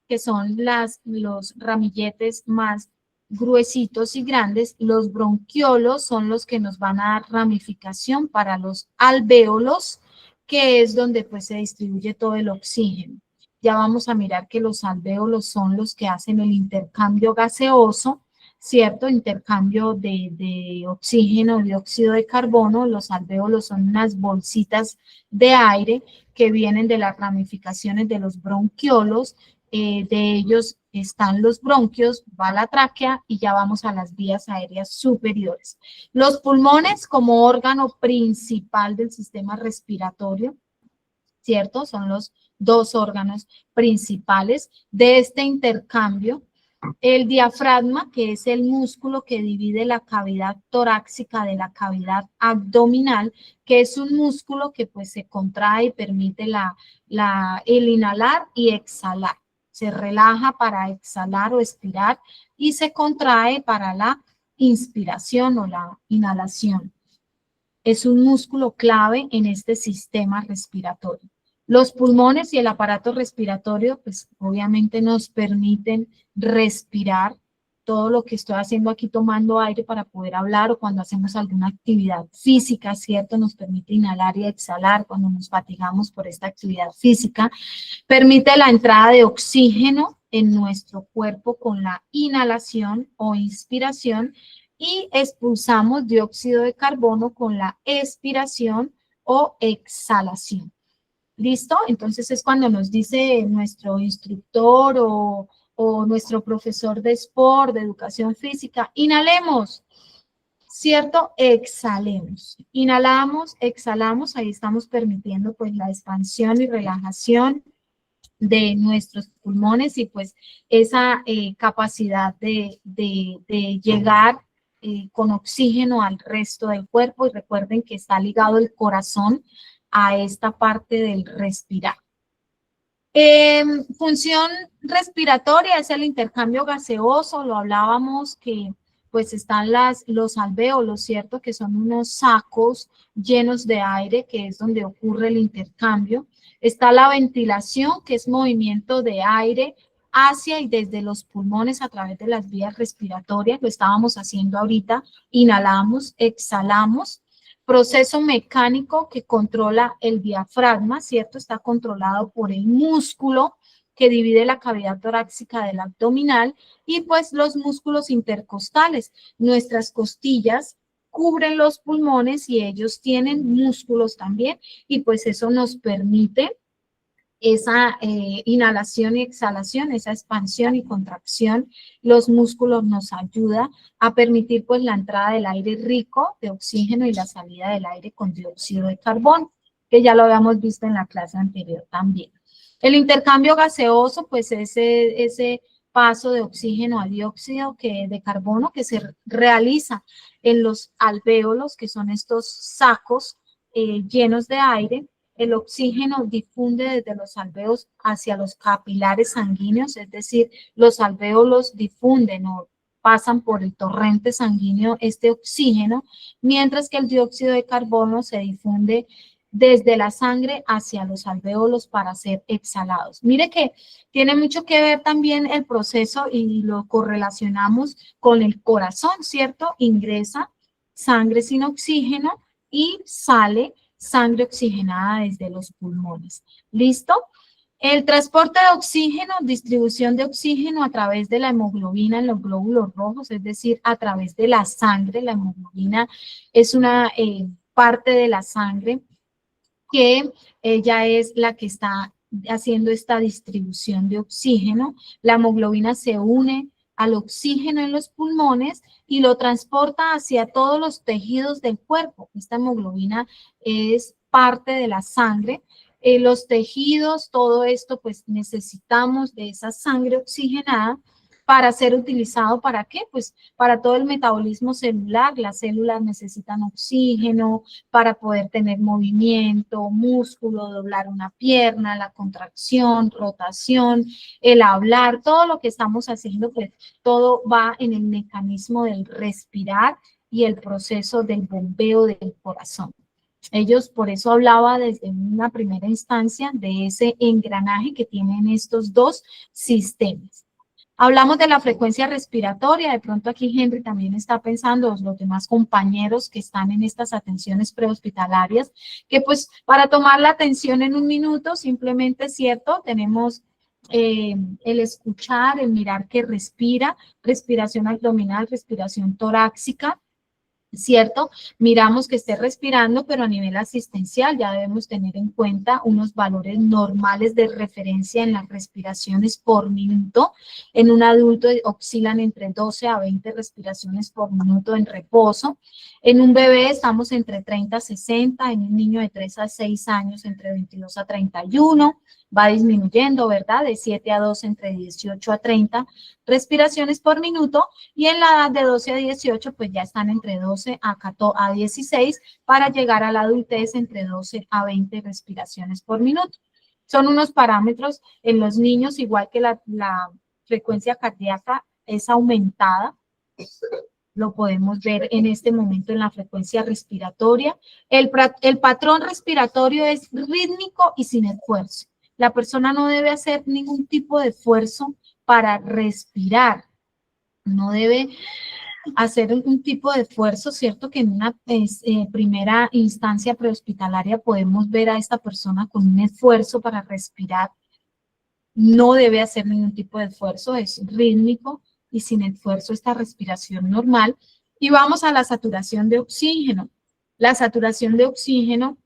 que son los ramilletes más gruesitos y grandes. Los bronquiolos son los que nos van a dar ramificación para los alvéolos, que es donde pues se distribuye todo el oxígeno. Ya vamos a mirar que los alvéolos son los que hacen el intercambio gaseoso, ¿cierto? Intercambio de oxígeno, dióxido de carbono. Los alvéolos son unas bolsitas de aire que vienen de las ramificaciones de los bronquiolos. De ellos están los bronquios, va la tráquea y ya vamos a las vías aéreas superiores. Los pulmones como órgano principal del sistema respiratorio, ¿cierto? Son los dos órganos principales de este intercambio. El diafragma, que es el músculo que divide la cavidad torácica de la cavidad abdominal, que es un músculo que pues se contrae y permite el inhalar y exhalar. Se relaja para exhalar o expirar y se contrae para la inspiración o la inhalación. Es un músculo clave en este sistema respiratorio. Los pulmones y el aparato respiratorio, pues obviamente nos permiten respirar. Todo lo que estoy haciendo aquí tomando aire para poder hablar o cuando hacemos alguna actividad física, ¿cierto? Nos permite inhalar y exhalar cuando nos fatigamos por esta actividad física. Permite la entrada de oxígeno en nuestro cuerpo con la inhalación o inspiración y expulsamos dióxido de carbono con la expiración o exhalación. ¿Listo? Entonces es cuando nos dice nuestro instructor o nuestro profesor de sport, de educación física, inhalemos, ¿cierto? Exhalemos. Inhalamos, exhalamos, ahí estamos permitiendo pues la expansión y relajación de nuestros pulmones y pues esa capacidad de llegar con oxígeno al resto del cuerpo. Y recuerden que está ligado el corazón a esta parte del respirar. Función respiratoria es el intercambio gaseoso, lo hablábamos que pues están los alvéolos, ¿cierto? Que son unos sacos llenos de aire, que es donde ocurre el intercambio. Está la ventilación, que es movimiento de aire hacia y desde los pulmones a través de las vías respiratorias, lo estábamos haciendo ahorita, inhalamos, exhalamos. Proceso mecánico que controla el diafragma, ¿cierto? Está controlado por el músculo que divide la cavidad torácica del abdominal y pues los músculos intercostales. Nuestras costillas cubren los pulmones y ellos tienen músculos también y pues eso nos permite esa inhalación y exhalación, esa expansión y contracción. Los músculos nos ayudan a permitir pues la entrada del aire rico de oxígeno y la salida del aire con dióxido de carbono, que ya lo habíamos visto en la clase anterior también. El intercambio gaseoso, pues ese paso de oxígeno a dióxido de carbono que se realiza en los alvéolos, que son estos sacos llenos de aire. El oxígeno difunde desde los alvéolos hacia los capilares sanguíneos, es decir, los alvéolos difunden o pasan por el torrente sanguíneo este oxígeno, mientras que el dióxido de carbono se difunde desde la sangre hacia los alvéolos para ser exhalados. Mire que tiene mucho que ver también el proceso y lo correlacionamos con el corazón, ¿cierto? Ingresa sangre sin oxígeno y sale sangre oxigenada desde los pulmones. ¿Listo? El transporte de oxígeno, distribución de oxígeno a través de la hemoglobina en los glóbulos rojos, es decir, a través de la sangre. La hemoglobina es una parte de la sangre que ella es la que está haciendo esta distribución de oxígeno. La hemoglobina se une al oxígeno en los pulmones y lo transporta hacia todos los tejidos del cuerpo. Esta hemoglobina es parte de la sangre. Los tejidos, todo esto, pues necesitamos de esa sangre oxigenada para ser utilizado, ¿para qué? Pues para todo el metabolismo celular. Las células necesitan oxígeno para poder tener movimiento, músculo, doblar una pierna, la contracción, rotación, el hablar, todo lo que estamos haciendo, pues todo va en el mecanismo del respirar y el proceso del bombeo del corazón. Ellos, por eso hablaba desde una primera instancia de ese engranaje que tienen estos dos sistemas. Hablamos de la frecuencia respiratoria, de pronto aquí Henry también está pensando, los demás compañeros que están en estas atenciones prehospitalarias, que pues para tomar la atención en un minuto, simplemente, ¿cierto? Tenemos el escuchar, el mirar que respira, respiración abdominal, respiración torácica, ¿cierto? Miramos que esté respirando, pero a nivel asistencial ya debemos tener en cuenta unos valores normales de referencia en las respiraciones por minuto. En un adulto oscilan entre 12 a 20 respiraciones por minuto en reposo. En un bebé estamos entre 30 a 60, en un niño de 3 a 6 años entre 22 a 31, va disminuyendo, ¿verdad? De 7 a 12 entre 18 a 30 respiraciones por minuto, y en la edad de 12 a 18 pues ya están entre 12 a 16 para llegar a la adultez entre 12 a 20 respiraciones por minuto. Son unos parámetros en los niños, igual que la frecuencia cardíaca es aumentada. Lo podemos ver en este momento en la frecuencia respiratoria. El patrón respiratorio es rítmico y sin esfuerzo. La persona no debe hacer ningún tipo de esfuerzo para respirar. No debe hacer un tipo de esfuerzo, ¿cierto? Que en una primera instancia prehospitalaria podemos ver a esta persona con un esfuerzo para respirar. No debe hacer ningún tipo de esfuerzo, es rítmico y sin esfuerzo esta respiración normal. Y vamos a la saturación de oxígeno. La saturación de oxígeno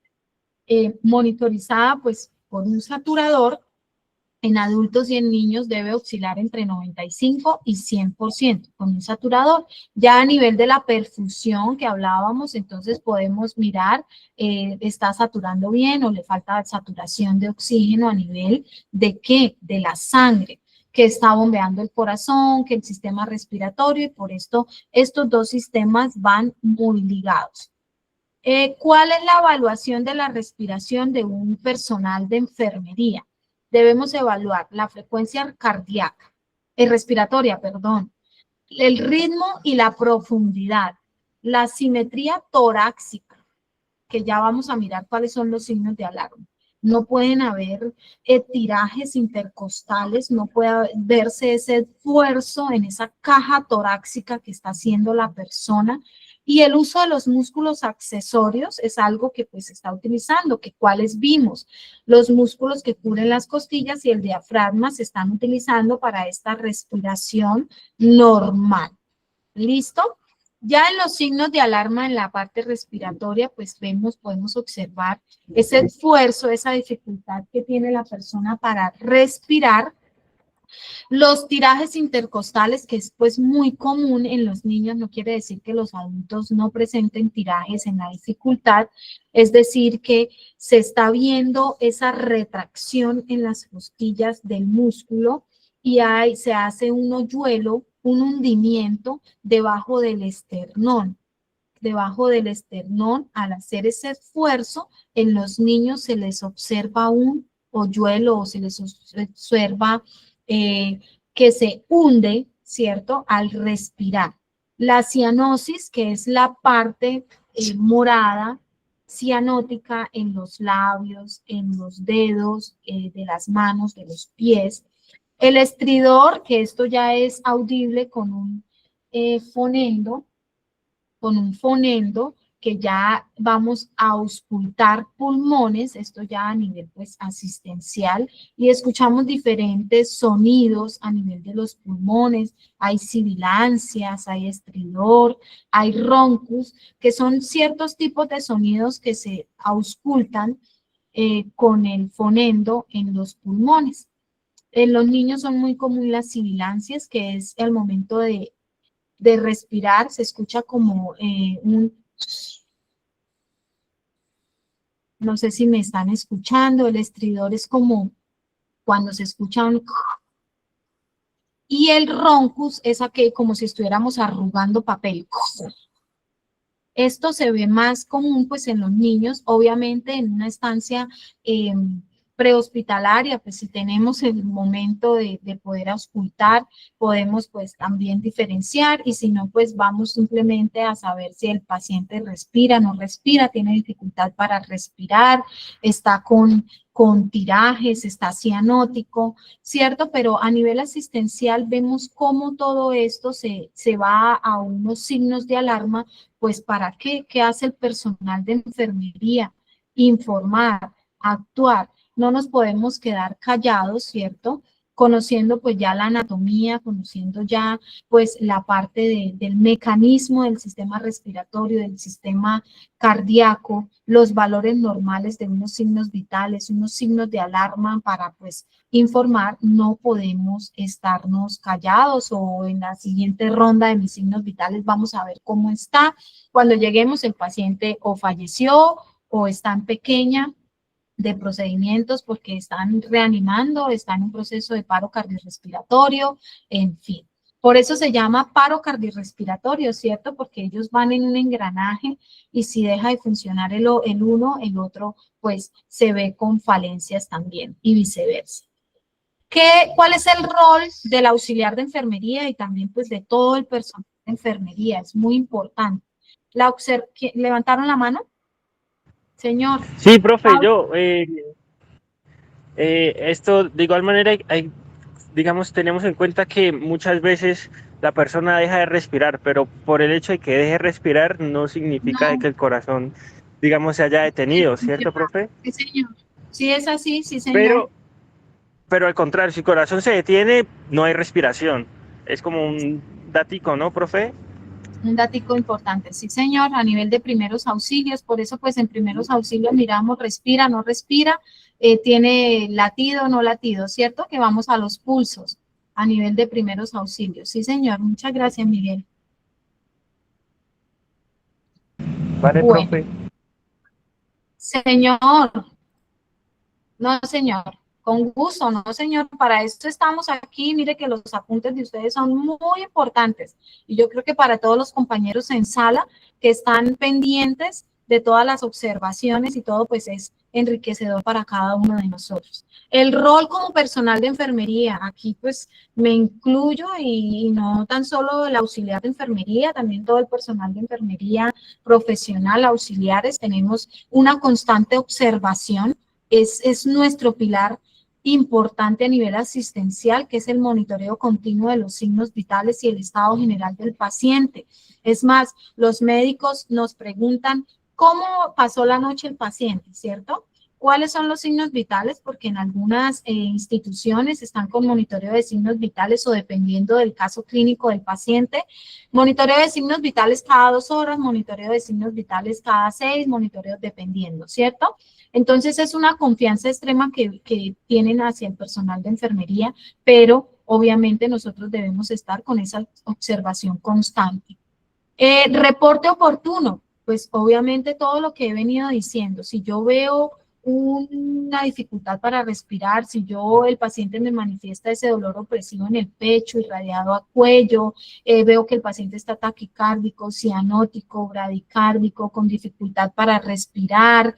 monitorizada pues por un saturador en adultos y en niños debe oscilar entre 95 y 100% con un saturador. Ya a nivel de la perfusión que hablábamos, entonces podemos mirar, está saturando bien o le falta saturación de oxígeno a nivel de ¿qué? De la sangre, que está bombeando el corazón, que el sistema respiratorio, y por esto estos dos sistemas van muy ligados. ¿Cuál es la evaluación de la respiración de un personal de enfermería? Debemos evaluar la frecuencia cardíaca, respiratoria, perdón, el ritmo y la profundidad, la simetría torácica, que ya vamos a mirar cuáles son los signos de alarma. No pueden haber tirajes intercostales, no puede verse ese esfuerzo en esa caja torácica que está haciendo la persona. Y el uso de los músculos accesorios es algo que pues se está utilizando, que cuáles vimos. Los músculos que cubren las costillas y el diafragma se están utilizando para esta respiración normal. ¿Listo? Ya en los signos de alarma en la parte respiratoria, pues podemos observar ese esfuerzo, esa dificultad que tiene la persona para respirar. Los tirajes intercostales, que es pues muy común en los niños, no quiere decir que los adultos no presenten tirajes en la dificultad, es decir, que se está viendo esa retracción en las costillas del músculo y se hace un hoyuelo, un hundimiento debajo del esternón. Debajo del esternón, al hacer ese esfuerzo, en los niños se les observa un hoyuelo o se les observa que se hunde, ¿cierto?, al respirar. La cianosis, que es la parte morada, cianótica en los labios, en los dedos de las manos, de los pies. El estridor, que esto ya es audible con un fonendo, que ya vamos a auscultar pulmones, esto ya a nivel pues asistencial, y escuchamos diferentes sonidos a nivel de los pulmones, hay sibilancias, hay estridor, hay roncus, que son ciertos tipos de sonidos que se auscultan con el fonendo en los pulmones. En los niños son muy comunes las sibilancias, que es el momento de respirar, se escucha como no sé si me están escuchando, el estridor es como cuando se escucha un Y el roncus es aquel como si estuviéramos arrugando papel. Esto se ve más común pues en los niños, obviamente en una estancia prehospitalaria, pues si tenemos el momento de poder auscultar, podemos pues también diferenciar, y si no, pues vamos simplemente a saber si el paciente respira, no respira, tiene dificultad para respirar, está con tirajes, está cianótico, ¿cierto? Pero a nivel asistencial vemos cómo todo esto se va a unos signos de alarma. Pues ¿para qué? ¿Qué hace el personal de enfermería? Informar, actuar. No nos podemos quedar callados, ¿cierto? Conociendo pues ya la anatomía, conociendo ya pues la parte del mecanismo del sistema respiratorio, del sistema cardíaco, los valores normales de unos signos vitales, unos signos de alarma para pues informar. No podemos estarnos callados o en la siguiente ronda de mis signos vitales vamos a ver cómo está. Cuando lleguemos el paciente o falleció o está en pequeña de procedimientos porque están reanimando, está en un proceso de paro cardiorrespiratorio, en fin. Por eso se llama paro cardiorrespiratorio, ¿cierto? Porque ellos van en un engranaje y si deja de funcionar el uno, el otro pues se ve con falencias también y viceversa. ¿Cuál es el rol del auxiliar de enfermería y también pues de todo el personal de enfermería? Es muy importante. ¿Levantaron la mano? Señor.
Sí, profe, esto de igual manera, digamos, tenemos en cuenta que muchas veces la persona deja de respirar, pero por el hecho de que deje de respirar no significa
No.
que el corazón, digamos, se haya detenido, ¿cierto, profe?
Sí, señor. Sí, es así, sí, señor.
Pero al contrario, si el corazón se detiene, no hay respiración. Es como un datico, ¿no, profe?
Un datico importante, sí, señor, a nivel de primeros auxilios. Por eso, pues, en primeros auxilios miramos, respira, no respira, tiene latido, no latido, ¿cierto? Que vamos a los pulsos a nivel de primeros auxilios. Sí, señor. Muchas gracias, Miguel.
Vale,
Bueno,
profe.
señor. No, señor. Con gusto, no, señor. Para esto estamos aquí. Mire que los apuntes de ustedes son muy importantes. Y yo creo que para todos los compañeros en sala que están pendientes de todas las observaciones y todo, pues es enriquecedor para cada uno de nosotros. El rol como personal de enfermería, aquí pues me incluyo y no tan solo el auxiliar de enfermería, también todo el personal de enfermería profesional, auxiliares, tenemos una constante observación. Es nuestro pilar importante a nivel asistencial, que es el monitoreo continuo de los signos vitales y el estado general del paciente. Es más, los médicos nos preguntan cómo pasó la noche el paciente, ¿cierto? ¿Cuáles son los signos vitales? Porque en algunas instituciones están con monitoreo de signos vitales o dependiendo del caso clínico del paciente, monitoreo de signos vitales cada 2 horas, monitoreo de signos vitales cada 6, monitoreo dependiendo, ¿cierto? Entonces es una confianza extrema que tienen hacia el personal de enfermería, pero obviamente nosotros debemos estar con esa observación constante. Reporte oportuno, pues obviamente todo lo que he venido diciendo, si yo veo una dificultad para respirar, si el paciente me manifiesta ese dolor opresivo en el pecho, irradiado a cuello, veo que el paciente está taquicárdico, cianótico, bradicárdico, con dificultad para respirar,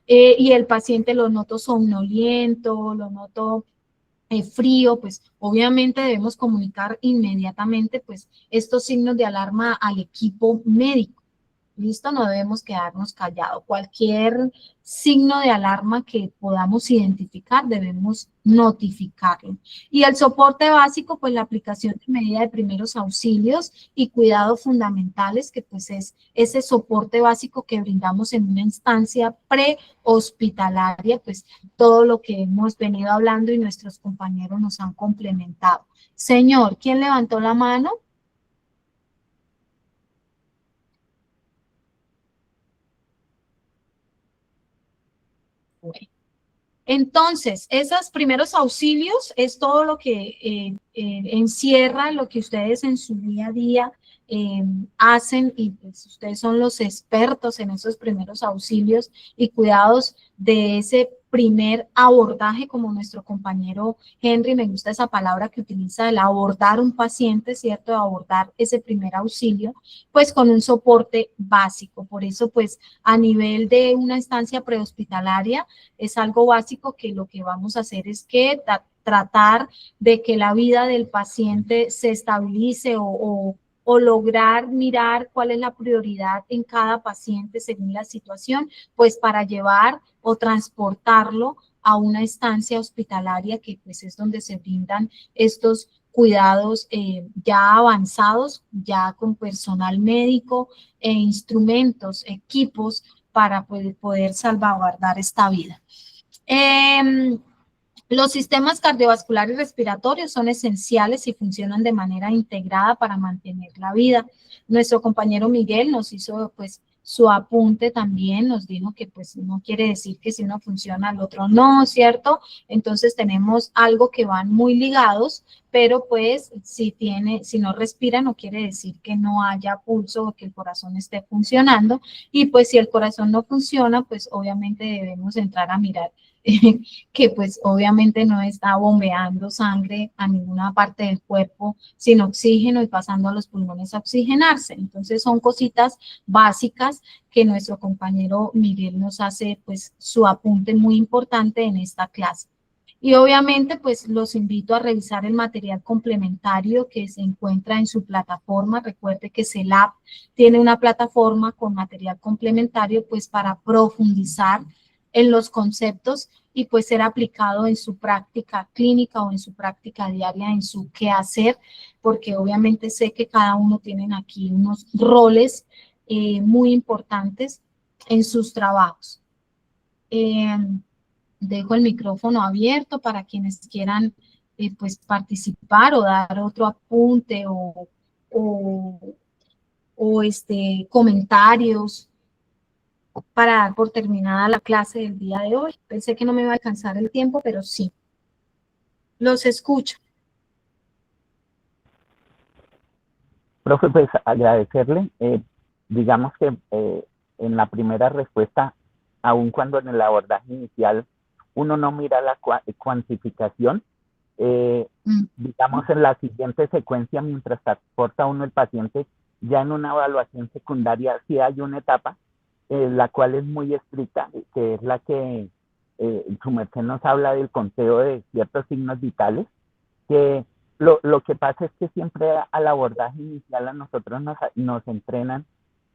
y el paciente lo noto somnoliento, lo noto frío, pues obviamente debemos comunicar inmediatamente pues estos signos de alarma al equipo médico. ¿Listo? No debemos quedarnos callados. Cualquier signo de alarma que podamos identificar, debemos notificarlo. Y el soporte básico, pues la aplicación de medida de primeros auxilios y cuidados fundamentales, que pues es ese soporte básico que brindamos en una instancia prehospitalaria, pues todo lo que hemos venido hablando y nuestros compañeros nos han complementado. Señor, ¿quién levantó la mano? Bueno. Entonces, esos primeros auxilios es todo lo que encierra lo que ustedes en su día a día hacen y pues ustedes son los expertos en esos primeros auxilios y cuidados de ese primer abordaje, como nuestro compañero Henry, me gusta esa palabra que utiliza, el abordar un paciente, ¿cierto? Abordar ese primer auxilio, pues con un soporte básico. Por eso, pues a nivel de una estancia prehospitalaria, es algo básico que lo que vamos a hacer es que tratar de que la vida del paciente se estabilice o lograr mirar cuál es la prioridad en cada paciente según la situación, pues para llevar o transportarlo a una estancia hospitalaria que pues es donde se brindan estos cuidados ya avanzados, ya con personal médico e instrumentos, equipos para poder salvaguardar esta vida. Los sistemas cardiovasculares y respiratorios son esenciales y funcionan de manera integrada para mantener la vida. Nuestro compañero Miguel nos hizo pues su apunte también, nos dijo que pues no quiere decir que si uno funciona el otro no, ¿cierto? Entonces tenemos algo que van muy ligados, pero pues si no respira no quiere decir que no haya pulso o que el corazón esté funcionando, y pues si el corazón no funciona, pues obviamente debemos entrar a mirar que pues obviamente no está bombeando sangre a ninguna parte del cuerpo sin oxígeno y pasando a los pulmones a oxigenarse. Entonces son cositas básicas que nuestro compañero Miguel nos hace pues su apunte muy importante en esta clase. Y obviamente pues los invito a revisar el material complementario que se encuentra en su plataforma. Recuerde que CELAP tiene una plataforma con material complementario pues para profundizar en los conceptos y pues ser aplicado en su práctica clínica o en su práctica diaria, en su quehacer, porque obviamente sé que cada uno tiene aquí unos roles muy importantes en sus trabajos. Dejo el micrófono abierto para quienes quieran pues participar o dar otro apunte o comentarios para dar por terminada la clase del día de hoy. Pensé que no me iba a alcanzar el tiempo, pero sí. Los escucho.
Profe, pues agradecerle. Digamos que en la primera respuesta, aun cuando en el abordaje inicial uno no mira la cuantificación, digamos en la siguiente secuencia, mientras transporta uno el paciente, ya en una evaluación secundaria sí hay una etapa la cual es muy estricta, que es la que su merced nos habla del conteo de ciertos signos vitales, que lo que pasa es que siempre al abordaje inicial a nosotros nos entrenan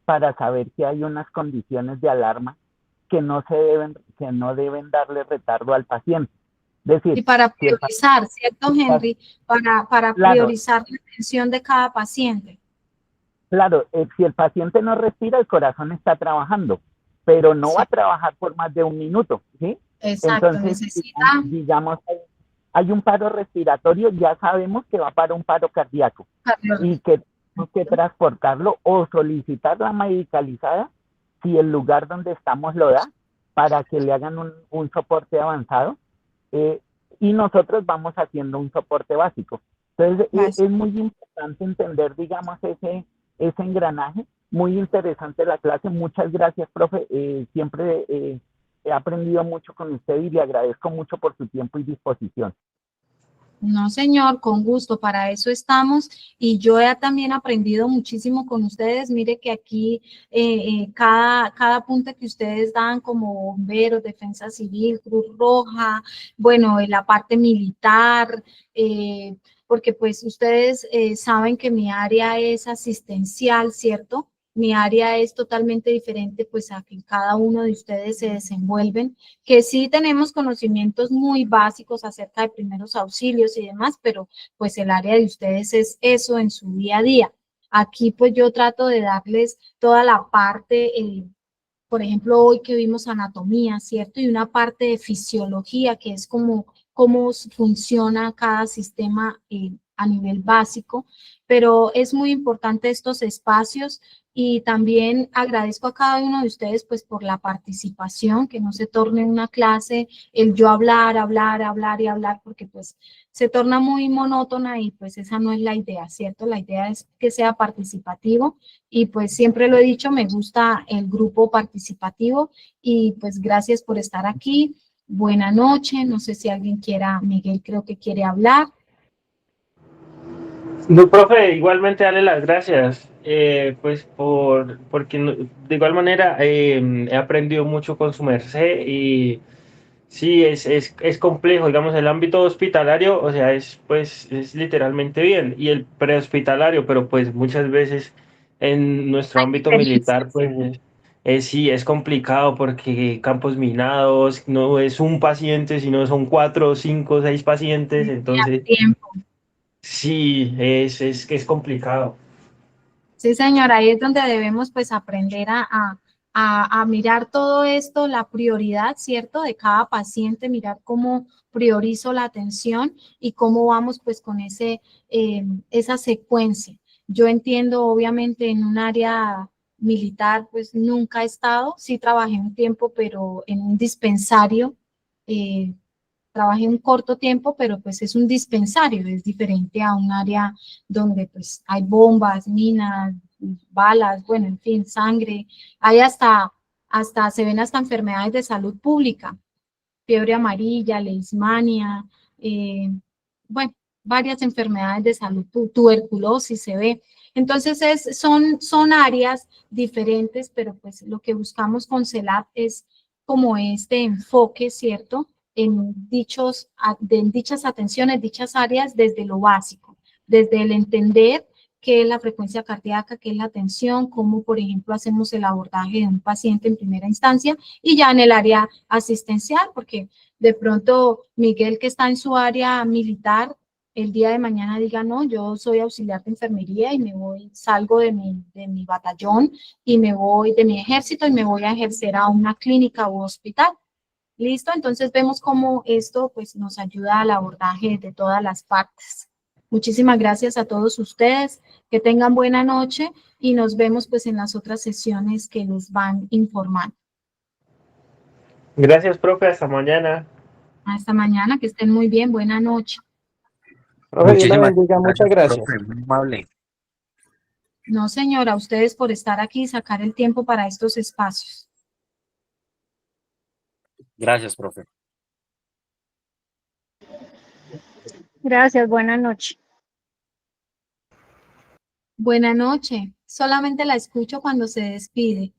para saber que hay unas condiciones de alarma que no deben darle retardo al paciente. Es decir,
y para priorizar, ¿cierto, Henry? Para priorizar la atención de cada paciente.
Claro, si el paciente no respira, el corazón está trabajando, pero no va a trabajar por más de un minuto, ¿sí?
Exacto,
entonces,
necesita...
digamos, hay un paro respiratorio, ya sabemos que va para un paro cardíaco y que tenemos que transportarlo o solicitar la medicalizada si el lugar donde estamos lo da, para que le hagan un soporte avanzado, y nosotros vamos haciendo un soporte básico. Entonces, es muy importante entender, digamos, ese engranaje. Muy interesante la clase. Muchas gracias, profe. Siempre he aprendido mucho con usted y le agradezco mucho por su tiempo y disposición.
No, señor, con gusto, para eso estamos, y yo he también aprendido muchísimo con ustedes. Mire que aquí cada punto que ustedes dan como bomberos, defensa civil, Cruz Roja, bueno, la parte militar, porque pues ustedes saben que mi área es asistencial, ¿cierto? Mi área es totalmente diferente pues a que cada uno de ustedes se desenvuelven, que sí tenemos conocimientos muy básicos acerca de primeros auxilios y demás, pero pues el área de ustedes es eso en su día a día. Aquí pues yo trato de darles toda la parte, por ejemplo, hoy que vimos anatomía, ¿cierto? Y una parte de fisiología, que es cómo funciona cada sistema a nivel básico, pero es muy importante estos espacios. Y también agradezco a cada uno de ustedes pues por la participación, que no se torne una clase el yo hablar, porque pues se torna muy monótona y pues esa no es la idea, ¿cierto? La idea es que sea participativo y pues siempre lo he dicho, me gusta el grupo participativo y pues gracias por estar aquí. buena noche. No sé si alguien quiera, Miguel creo que quiere hablar.
No, profe, igualmente darle las gracias, pues porque de igual manera he aprendido mucho con su merced y sí, es complejo, digamos, el ámbito hospitalario, o sea, es literalmente bien, y el prehospitalario, pero pues muchas veces en nuestro ámbito militar, pues sí, es complicado porque campos minados, no es un paciente, sino son 4, 5, 6 pacientes, entonces
Tiempo.
sí, es complicado.
Sí, señora, ahí es donde debemos pues aprender a mirar todo esto, la prioridad, ¿cierto? De cada paciente, mirar cómo priorizo la atención y cómo vamos pues con esa secuencia. Yo entiendo, obviamente, en un área militar, pues nunca he estado, sí trabajé un tiempo, pero en un dispensario, eh, trabajé un corto tiempo, pero pues es un dispensario, es diferente a un área donde pues hay bombas, minas, balas, bueno, en fin, sangre, hay se ven hasta enfermedades de salud pública, fiebre amarilla, leishmania, eh, bueno, varias enfermedades de salud, tuberculosis se ve. Entonces son áreas diferentes, pero pues lo que buscamos con CELAP es como este enfoque, ¿cierto? En dichas atenciones, dichas áreas desde lo básico, desde el entender qué es la frecuencia cardíaca, qué es la tensión, cómo, por ejemplo, hacemos el abordaje de un paciente en primera instancia y ya en el área asistencial, porque de pronto Miguel, que está en su área militar, el día de mañana diga, no, yo soy auxiliar de enfermería y me voy, salgo de mi batallón y me voy de mi ejército y me voy a ejercer a una clínica u hospital. ¿Listo? Entonces vemos cómo esto pues nos ayuda al abordaje de todas las partes. Muchísimas gracias a todos ustedes, que tengan buena noche y nos vemos pues en las otras sesiones que les van informando.
Gracias, profe, hasta mañana.
Hasta mañana, que estén muy bien, buena noche.
Profe, Dios la
Muchísimas
bendiga, muchas gracias.
profe, muy amable.
No, señora, a ustedes por estar aquí y sacar el tiempo para estos espacios.
Gracias, profe.
Gracias, buena noche.
Buena noche. Solamente la escucho cuando se despide.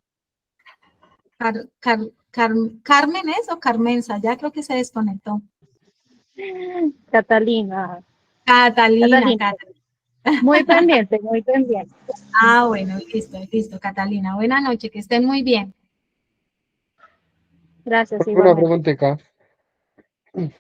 ¿Carmen es o Carmenza? Ya creo que se desconectó.
Catalina.
Catalina.
Muy pendiente, muy pendiente.
Ah, bueno, listo, Catalina. Buena noche, que estén muy bien.
Gracias,
Una
igualmente.
preguntita.